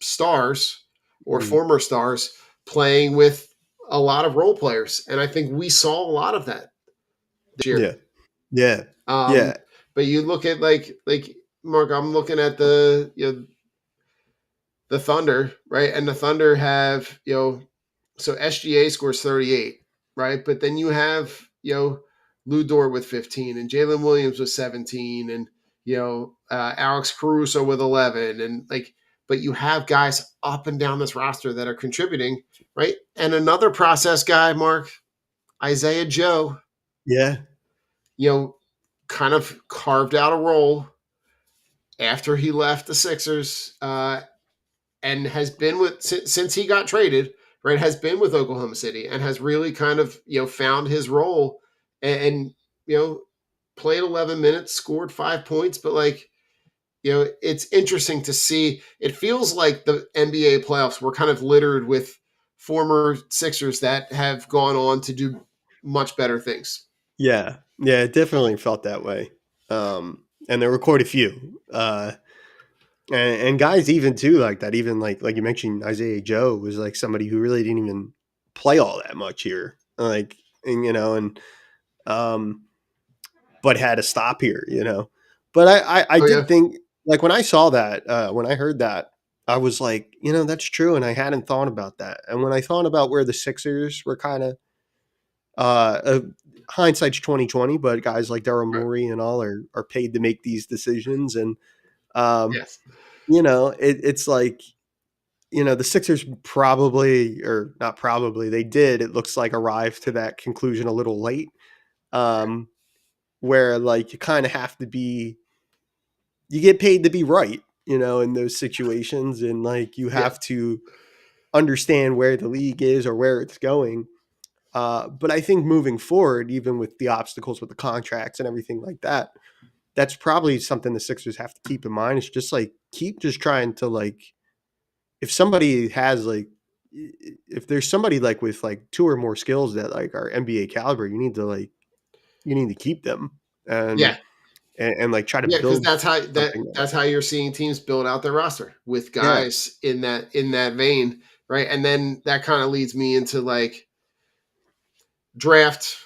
stars or mm, former stars playing with a lot of role players, and I think we saw a lot of that this year. yeah, yeah, Um, yeah, but you look at like Mark, I'm looking at the Thunder, right? And the Thunder have, so SGA scores 38, right? But then you have, Lou Dort with 15, and Jalen Williams with 17, and Alex Caruso with 11, and like, but you have guys up and down this roster that are contributing, right? And another process guy, Mark, Isaiah Joe, yeah, you know, kind of carved out a role after he left the Sixers, and has been with since he got traded, right? Has been with Oklahoma City and has really kind of found his role, and played 11 minutes, scored 5 points, but like it's interesting to see. It feels like the NBA playoffs were kind of littered with former Sixers that have gone on to do much better things. yeah, yeah. It definitely felt that way. And there were quite a few. And guys even too like that. Even like you mentioned, Isaiah Joe was like somebody who really didn't even play all that much here. Like, and um, but had to stop here. But I Oh did yeah, think like when I saw that when I heard that I was like, that's true, and I hadn't thought about that. And when I thought about where the Sixers were kind of uh, hindsight's 2020, but guys like Daryl right. Morey and all are paid to make these decisions, and um, Yes, it's like the Sixers probably, or not probably, they did. It looks like arrive to that conclusion a little late, um, where like you kind of have to be, you get paid to be right, in those situations, and like you yeah, have to understand where the league is or where it's going. But I think moving forward, even with the obstacles with the contracts and everything like that, that's probably something the Sixers have to keep in mind. It's just like keep just trying to like, if somebody has like, if there's somebody like with like two or more skills that like are NBA caliber, you need to keep them and yeah. like try to Yeah, because build that's how something that, that's how you're seeing teams build out their roster with yeah, guys in that vein, right? And then that kind of leads me into like draft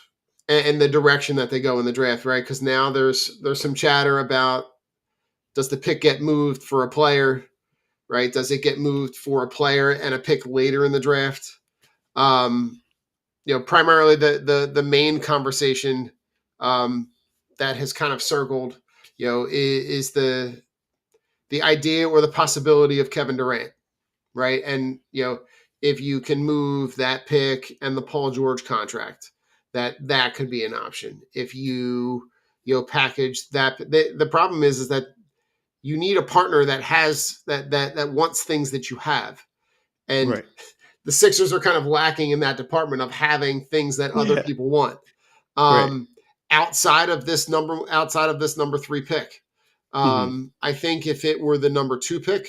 and the direction that they go in the draft, right? Because now there's some chatter about, does the pick get moved for a player, right? Does it get moved for a player and a pick later in the draft? Um, primarily the main conversation um, that has kind of circled, is the idea or the possibility of Kevin Durant, right? And if you can move that pick and the Paul George contract, that could be an option. If package that, the problem is that you need a partner that has that wants things that you have, and right, the Sixers are kind of lacking in that department of having things that other yeah, people want. right, Um, outside of this number 3 pick. hmm, I think if it were the number 2 pick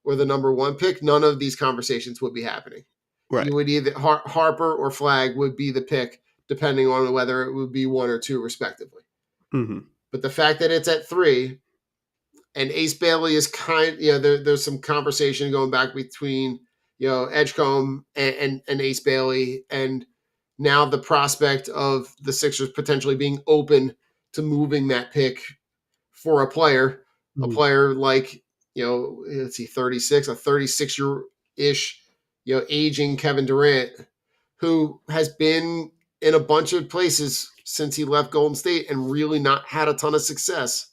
or the number 1 pick, none of these conversations would be happening. right, You would either Harper or Flag would be the pick, depending on whether it would be 1 or 2, respectively. hmm, But the fact that it's at 3, and Ace Bailey is there's some conversation going back between Edgecombe and Ace Bailey, and now the prospect of the Sixers potentially being open to moving that pick for a player like, let's see, 36, a 36-year-ish, aging Kevin Durant, who has been in a bunch of places since he left Golden State and really not had a ton of success.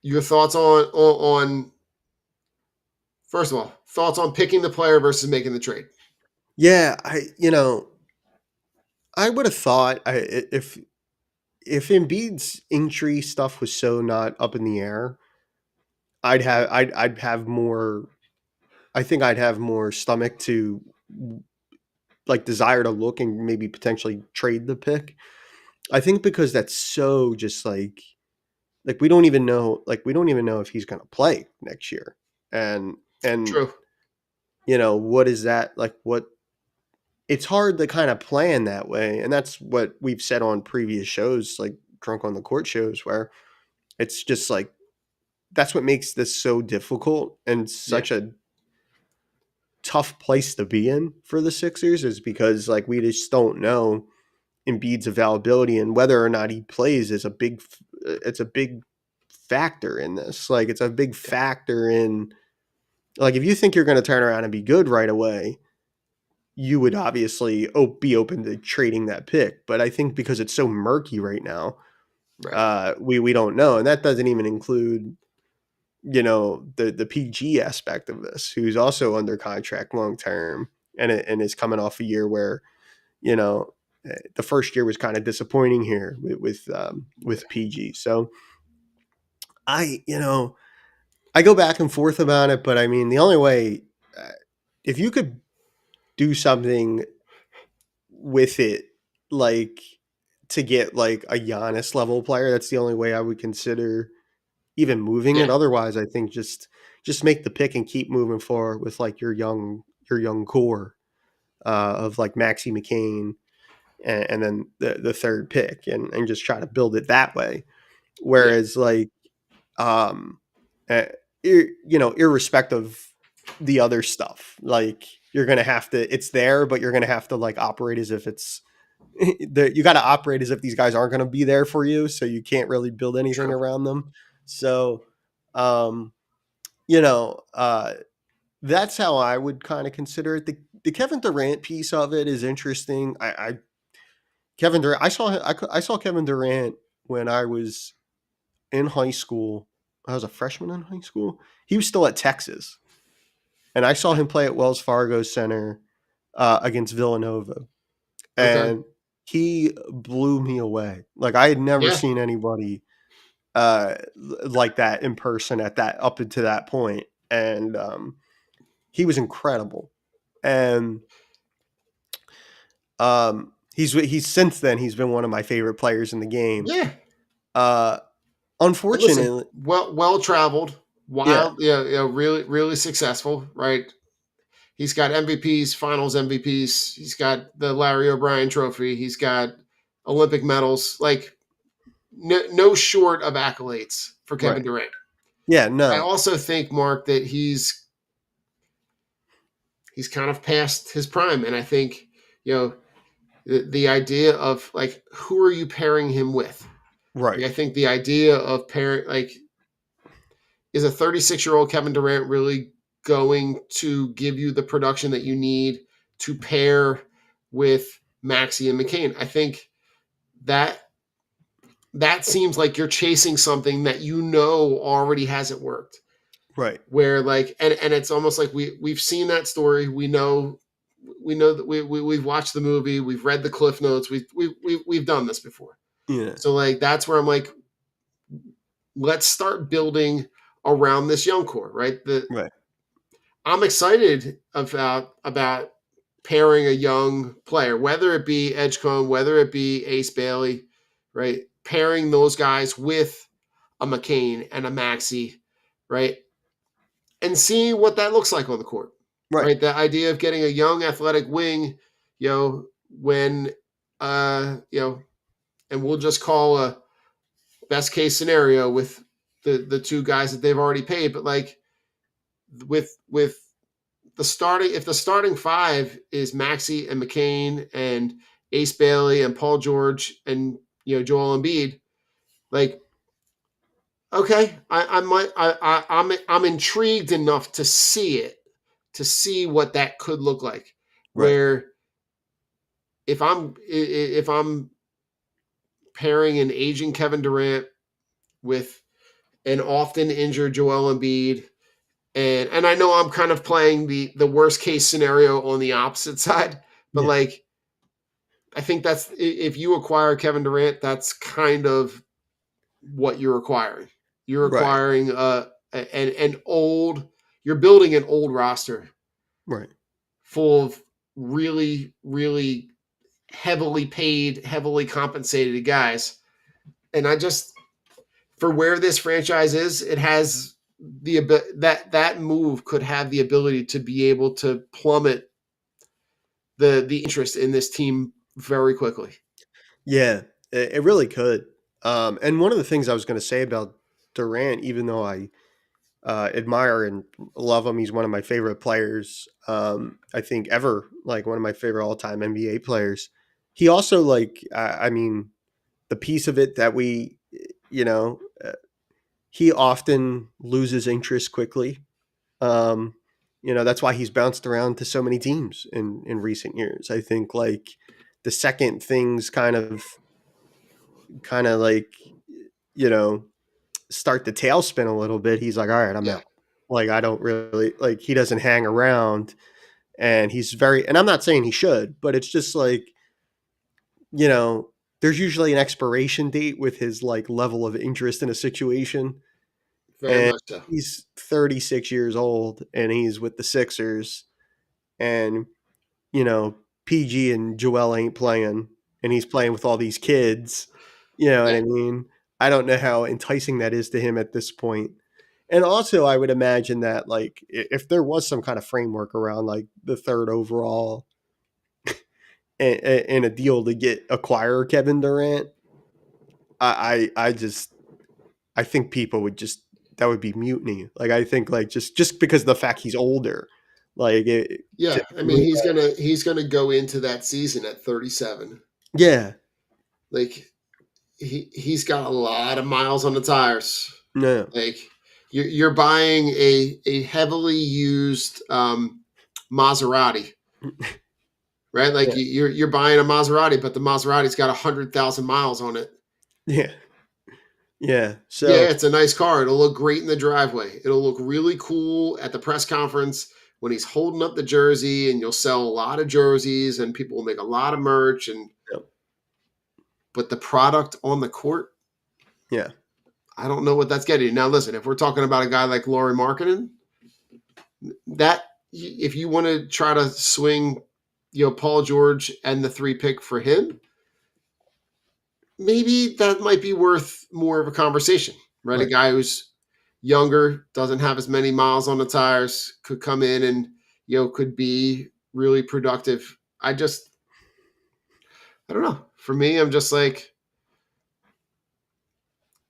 Your thoughts on first of all, thoughts on picking the player versus making the trade? Yeah, I would have thought if Embiid's injury stuff was so not up in the air, I'd have more. I think I'd have more stomach to like desire to look and maybe potentially trade the pick. I think because that's so just like we don't even know if he's going to play next year, and True. what is that like? What it's hard to kind of plan that way, and that's what we've said on previous shows, like Drunk on the Court shows, where it's just like that's what makes this so difficult and such a tough place to be in for the Sixers, is because like we just don't know Embiid's availability, and whether or not he plays is it's a big factor in this. Like it's a big factor in like if you think you're going to turn around and be good right away, you would obviously be open to trading that pick. But I think because it's so murky right now, Right. We don't know, and that doesn't even include the PG aspect of this, who's also under contract long term, and is coming off a year where the first year was kind of disappointing here with PG. So I go back and forth about it, but I mean the only way if you could do something with it, like to get like a Giannis level player, that's the only way I would consider even moving Yeah. it. Otherwise, I think just make the pick and keep moving forward with like your young core of like Maxi McCain and then the third pick and just try to build it that way. Yeah. Whereas like um irrespective the other stuff, like you're gonna have to, it's there, but you're gonna have to like operate as if it's you got to operate as if these guys aren't going to be there for you, so you can't really build anything True. around them. So you know that's how I would kind of consider it. The Kevin Durant piece of it is interesting. Kevin Durant, I saw Kevin Durant when I was in high school. I was a freshman in high school. He was still at Texas, and I saw him play at Wells Fargo Center against Villanova, Okay. and he blew me away. Like I had never Yeah. seen anybody like that in person at that up until that point, and he was incredible. And he's since then he's been one of my favorite players in the game. Yeah. Uh, And listen, unfortunately, well traveled, yeah, wild, really, really successful, right? He's got MVPs, finals MVPs. He's got the Larry O'Brien trophy. He's got Olympic medals. Like no short of accolades for Kevin right, Durant. yeah, I no, also think, Mark, that he's kind of past his prime. And I think, the idea of like, who are you pairing him with? right, Like, I think the idea of pairing, like, is a 36-year-old Kevin Durant really going to give you the production that you need to pair with Maxey and McCain? I think that seems like you're chasing something that already hasn't worked. right, Where like, and it's almost like we've seen that story. We know that we've watched the movie, we've read the cliff notes, we've done this before. yeah, So like that's where I'm like, let's start building around this young core, right? right, I'm excited about pairing a young player, whether it be Edgecombe, whether it be Ace Bailey, right? Pairing those guys with a McCain and a Maxey, right? And seeing what that looks like on the court, right, right? The idea of getting a young athletic wing, when and we'll just call a best case scenario with the two guys that they've already paid, but like with the starting, if the starting five is Maxey and McCain and Ace Bailey and Paul George and Joel Embiid, like, okay, I'm intrigued enough to see it, to see what that could look like. Right. Where if I'm pairing an aging Kevin Durant with an often injured Joel Embiid, and I know I'm kind of playing the worst case scenario on the opposite side, but Yeah. like, I think that's, if you acquire Kevin Durant, that's kind of what you're acquiring. You're Right. acquiring an old, you're building an old roster Right. full of really, really heavily paid, heavily compensated guys. And I just, for where this franchise is, it has that move could have the ability to be able to plummet the interest in this team very quickly. Yeah, it really could. And one of the things I was going to say about Durant, even though I admire and love him, he's one of my favorite players. I think ever, like one of my favorite all-time NBA players. He also, like, I mean, the piece of it that we, you know, he often loses interest quickly. Um, that's why he's bounced around to so many teams in recent years. I think, like, the second things kind of like, you know, start the tailspin a little bit, he's like, all right, I'm Yeah. out. Like, I don't really, like, he doesn't hang around, and he's very, and I'm not saying he should, but it's just like, you know, there's usually an expiration date with his, like, level of interest in a situation. Very And much so. he's 36 years old and he's with the Sixers, and, you know, PG and Joel ain't playing, and he's playing with all these kids. You know what Yeah. I mean? I don't know how enticing that is to him at this point. And also, I would imagine that, like, if there was some kind of framework around, like, the third overall and a deal to acquire Kevin Durant, I think people would just, that would be mutiny. Like, I think, like, just because of the fact he's older, like, Yeah, I mean, he's gonna go into that season at 37. yeah, Like, he's got a lot of miles on the tires. no, Like, you're buying a heavily used Maserati, right? Like, yeah, you're buying a Maserati, but the Maserati's got 100,000 miles on it. yeah, yeah. Yeah, So, it's a nice car. It'll look great in the driveway. It'll look really cool at the press conference when he's holding up the jersey, and you'll sell a lot of jerseys, and people will make a lot of merch. yep, But the product on the court, yeah, I don't know what that's getting. Now, listen, if we're talking about a guy like Lauri Markkinen, that, if you want to try to swing, Paul George and the 3 pick for him, maybe that might be worth more of a conversation, right? A right, guy who's younger, doesn't have as many miles on the tires, could come in and, could be really productive. I don't know. For me, I'm just like,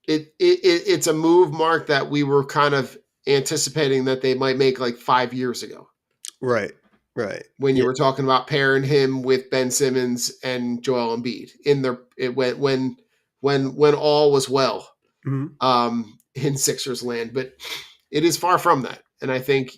it's a move, Mark, that we were kind of anticipating that they might make like 5 years ago, right, right, when you yeah, were talking about pairing him with Ben Simmons and Joel Embiid when all was well, mhm, in Sixers land. But it is far from that, and I think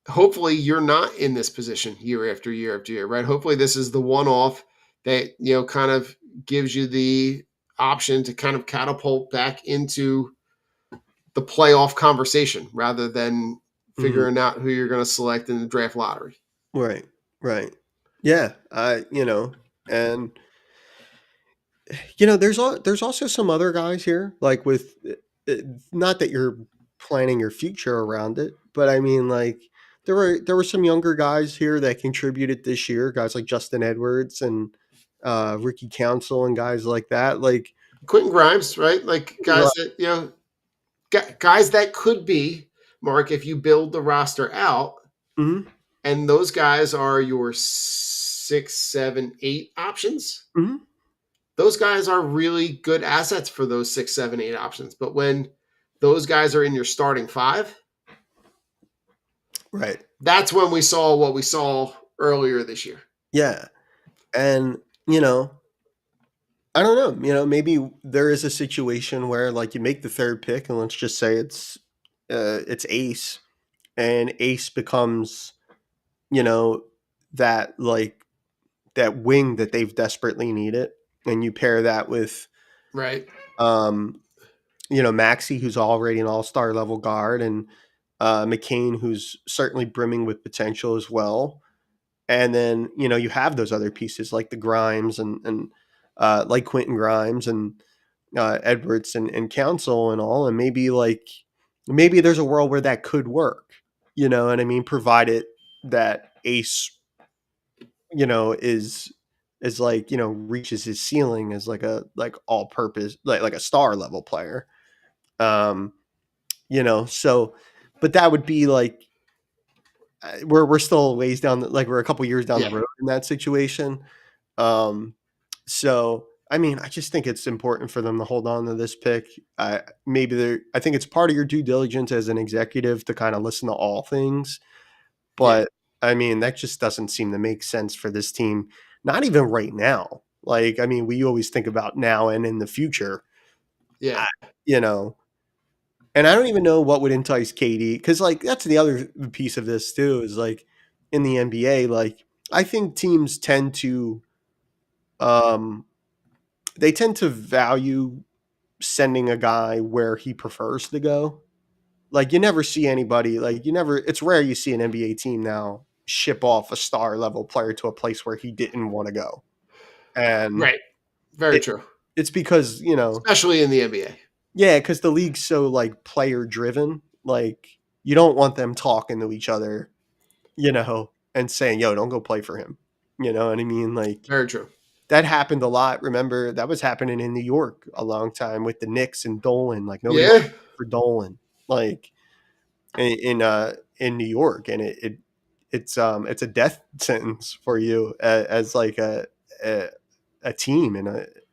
hopefully you're not in this position year after year after year, right? Hopefully this is the one-off that, kind of gives you the option to kind of catapult back into the playoff conversation rather than mhm, figuring out who you're going to select in the draft lottery. right, right, yeah. And there's also some other guys here, like, with, uh, not that you're planning your future around it, but I mean, like, there were some younger guys here that contributed this year, guys like Justin Edwards and Ricky Council and guys like that, like, Quentin Grimes, right? Like, guys right, that, guys that could be, Mark, if you build the roster out, mhm, and those guys are your 6, 7, 8 options. mhm, Those guys are really good assets for those 6, 7, 8 options. But when those guys are in your starting 5, right, that's when we saw what we saw earlier this year. yeah, And, you know, I don't know, maybe there is a situation where like you make the third pick and let's just say it's Ace, and Ace becomes, you know, that like that wing that they've desperately needed, and you pair that with Right. um Maxey, who's already an all-star level guard, and McCain, who's certainly brimming with potential as well. And then, you have those other pieces like the Grimes and like Quentin Grimes and Edwards and Council and all. And maybe there's a world where that could work, what I mean? Provided that Ace, is like, reaches his ceiling as like all purpose, like a star level player. Um, so, but that would be like, we're still a ways down, like we're a couple years down the Yeah. road in that situation. Um, so I mean, I just think it's important for them to hold on to this pick. I think it's part of your due diligence as an executive to kind of listen to all things, Yeah. but I mean, that just doesn't seem to make sense for this team. Not even right now. Like, I mean, we always think about now and in the future, Yeah. I- you know, and I don't even know what would entice KD, because like that's the other piece of this too, is like in the NBA, like I think teams um tend to value sending a guy where he prefers to go. Like you never see anybody, like it's rare you see an NBA team now ship off a star level player to a place where he didn't want to go. And Right. Very it true. it's because, Especially in the NBA. yeah, because the league's so like player driven. Like you don't want them talking to each other, and saying, "Yo, don't go play for him." You know what I mean? Like Very true. that happened a lot. Remember that was happening in New York a long time with the Knicks and Dolan. Like nobody Yeah. for Dolan, like in New York, and it's a death sentence for you as like a, a team and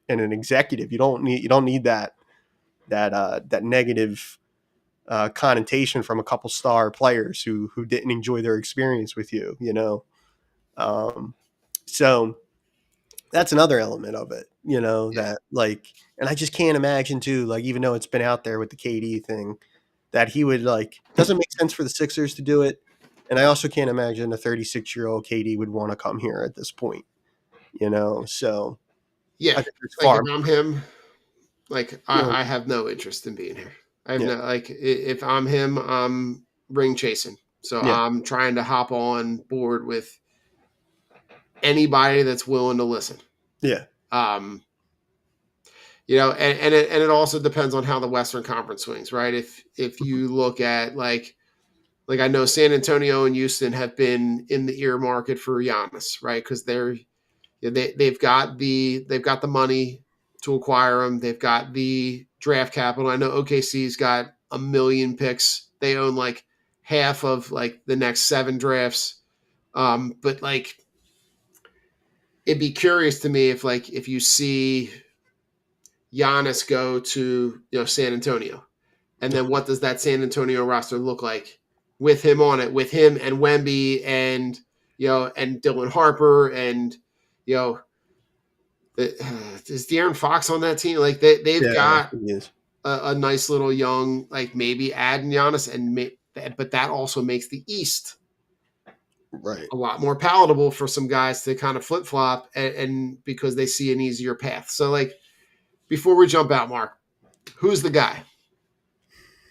an executive. You don't need that negative connotation from a couple star players who didn't enjoy their experience with you. Um, so that's another element of it. Yeah. That like, and I just can't imagine too. Like, even though it's been out there with the KD thing, that he would like doesn't make sense for the Sixers to do it. And I also can't imagine a 36-year-old KD would want to come here at this point. So Yeah. I think there's Like if far. I'm him, like Yeah, I have no interest in being here. I have yeah, no like if I'm him, I'm ring chasing. So yeah, I'm trying to hop on board with anybody that's willing to listen. yeah. Um, and it also depends on how the Western Conference swings, right? If you look at like I know San Antonio and Houston have been in the ear market for Giannis, right? Because they've got the money to acquire him. They've got the draft capital. I know OKC's got 1,000,000 picks. They own like half of like the next 7 drafts. But like it'd be curious to me if you see Giannis go to San Antonio, and then what does that San Antonio roster look like with him on it, with him and Wemby and and Dylan Harper and you know is De'Aaron Fox on that team? Like they've Yeah, got he is. a nice little young like maybe add Giannis but that also makes the East Right. a lot more palatable for some guys to kind of flip flop and because they see an easier path. So like before we jump out, Mark, who's the guy?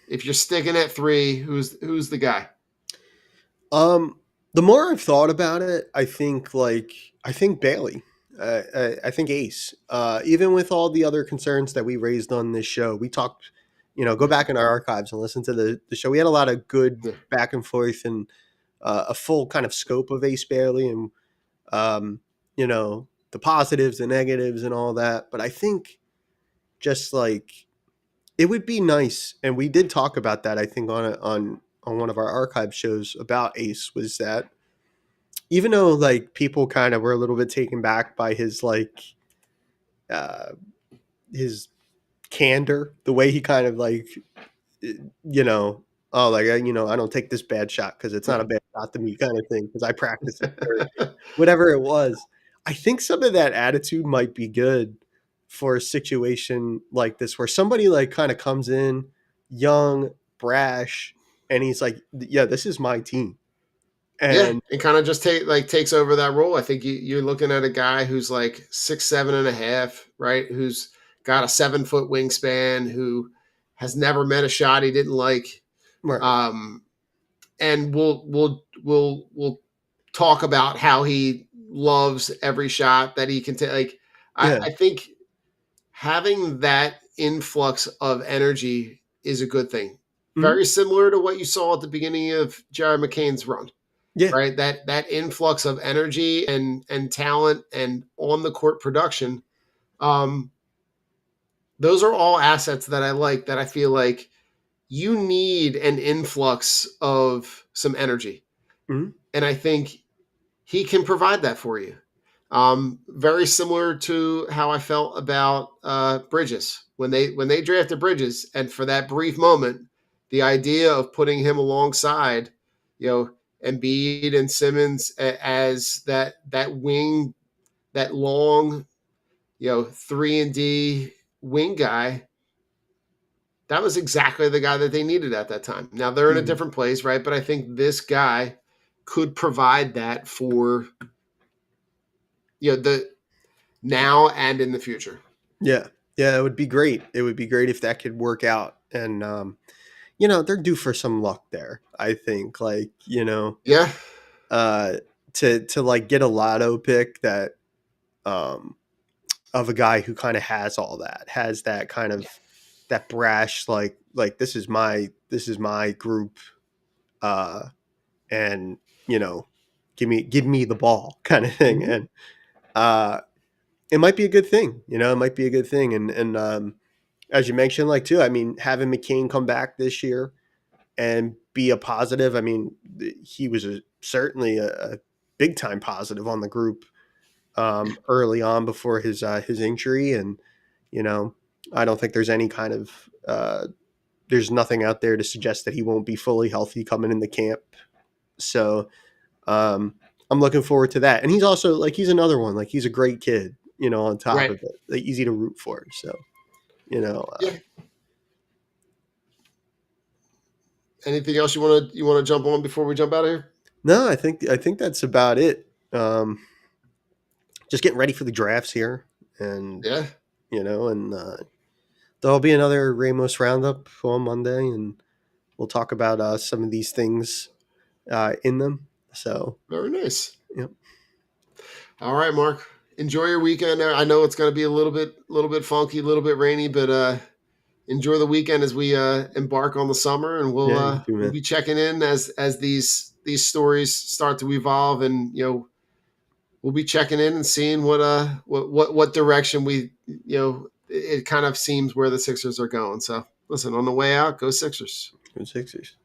If you're sticking at 3, who's the guy? The more I've thought about it, I think Bailey. I think Ace. Even with all the other concerns that we raised on this show, we talked. Go back in our archives and listen to the show. We had a lot of good Yeah. back and forth and a full kind of scope of Ace Bailey and um, the positives, the negatives, and all that. But I think just like it would be nice, and we did talk about that. I think on one of our archive shows about Ace was that even though like people kind of were a little bit taken back by his uh his candor, the way he kind of like you know oh like I don't take this bad shot because it's not a bad shot to me kind of thing because I practice it or whatever it was. I think some of that attitude might be good for a situation like this where somebody like kind of comes in young, brash, and he's like, yeah, this is my team. Yeah, And and kind of just takes over that role. I think you're looking at a guy who's like 6'7.5", right? Who's got a 7-foot wingspan, who has never met a shot he didn't like. right. And we'll talk about how he loves every shot that he can take. Like Yeah. I think having that influx of energy is a good thing. Mhm. Very similar to what you saw at the beginning of Jared McCain's run, Yeah. right? That influx of energy and talent and on the court production. Um, those are all assets that I like. That I feel like you need an influx of some energy, Mhm. and I think he can provide that for you. Very similar to how I felt about Bridges when they drafted Bridges, and for that brief moment, the idea of putting him alongside, Embiid and Simmons as that wing, that long, 3-and-D wing guy. That was exactly the guy that they needed at that time. Now they're in a Mhm. different place, right? But I think this guy could provide that for the now and in the future. Yeah. Yeah, it would be great. It would be great if that could work out. And they're due for some luck there. I think, like, Yeah, uh, to like get a lotto pick that um, of a guy who kind of has all that, has that kind of that brash, like this is my group, uh, and give me the ball kind of thing, Mhm. and uh, it might be a good thing. It might be a good thing, and as you mentioned, like too, I mean, having McCain come back this year and be a positive. I mean, he was certainly a big time positive on the group early on before his injury, and you know, I don't think there's any kind of there's nothing out there to suggest that he won't be fully healthy coming in the camp. So um, I'm looking forward to that, and he's also like he's another one, like he's a great kid, on top Right. of it, like, easy to root for. So you know, uh, Yeah. Anything else you want to jump on before we jump out of here? no, I think that's about it. Just getting ready for the drafts here, and Yeah. there'll be another Ramos roundup on Monday, and we'll talk about some of these things in them. So, Very nice. yep. All right, Mark. Enjoy your weekend. I know it's going to be a little bit funky, a little bit rainy, but enjoy the weekend as we embark on the summer, and we'll Yeah, you uh, too, we'll man. be checking in as these stories start to evolve, and we'll be checking in and seeing what direction it kind of seems where the Sixers are going. So listen, on the way out, go Sixers. Go Sixers.